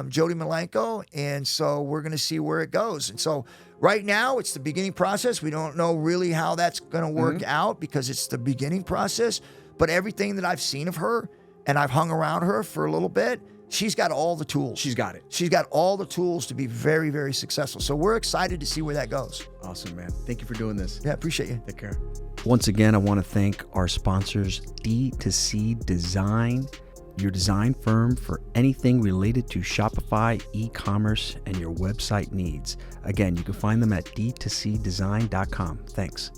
Jody Malenko, and so we're going to see where it goes. And so right now, it's the beginning process. We don't know really how that's going to work out because it's the beginning process. But everything that I've seen of her, and I've hung around her for a little bit, she's got all the tools. She's got it. She's got all the tools to be very, very successful. So we're excited to see where that goes. Awesome, man. Thank you for doing this. Yeah, appreciate you. Take care. Once again, I want to thank our sponsors, D2C Design, your design firm for anything related to Shopify, e-commerce, and your website needs. Again, you can find them at d2cdesign.com. Thanks.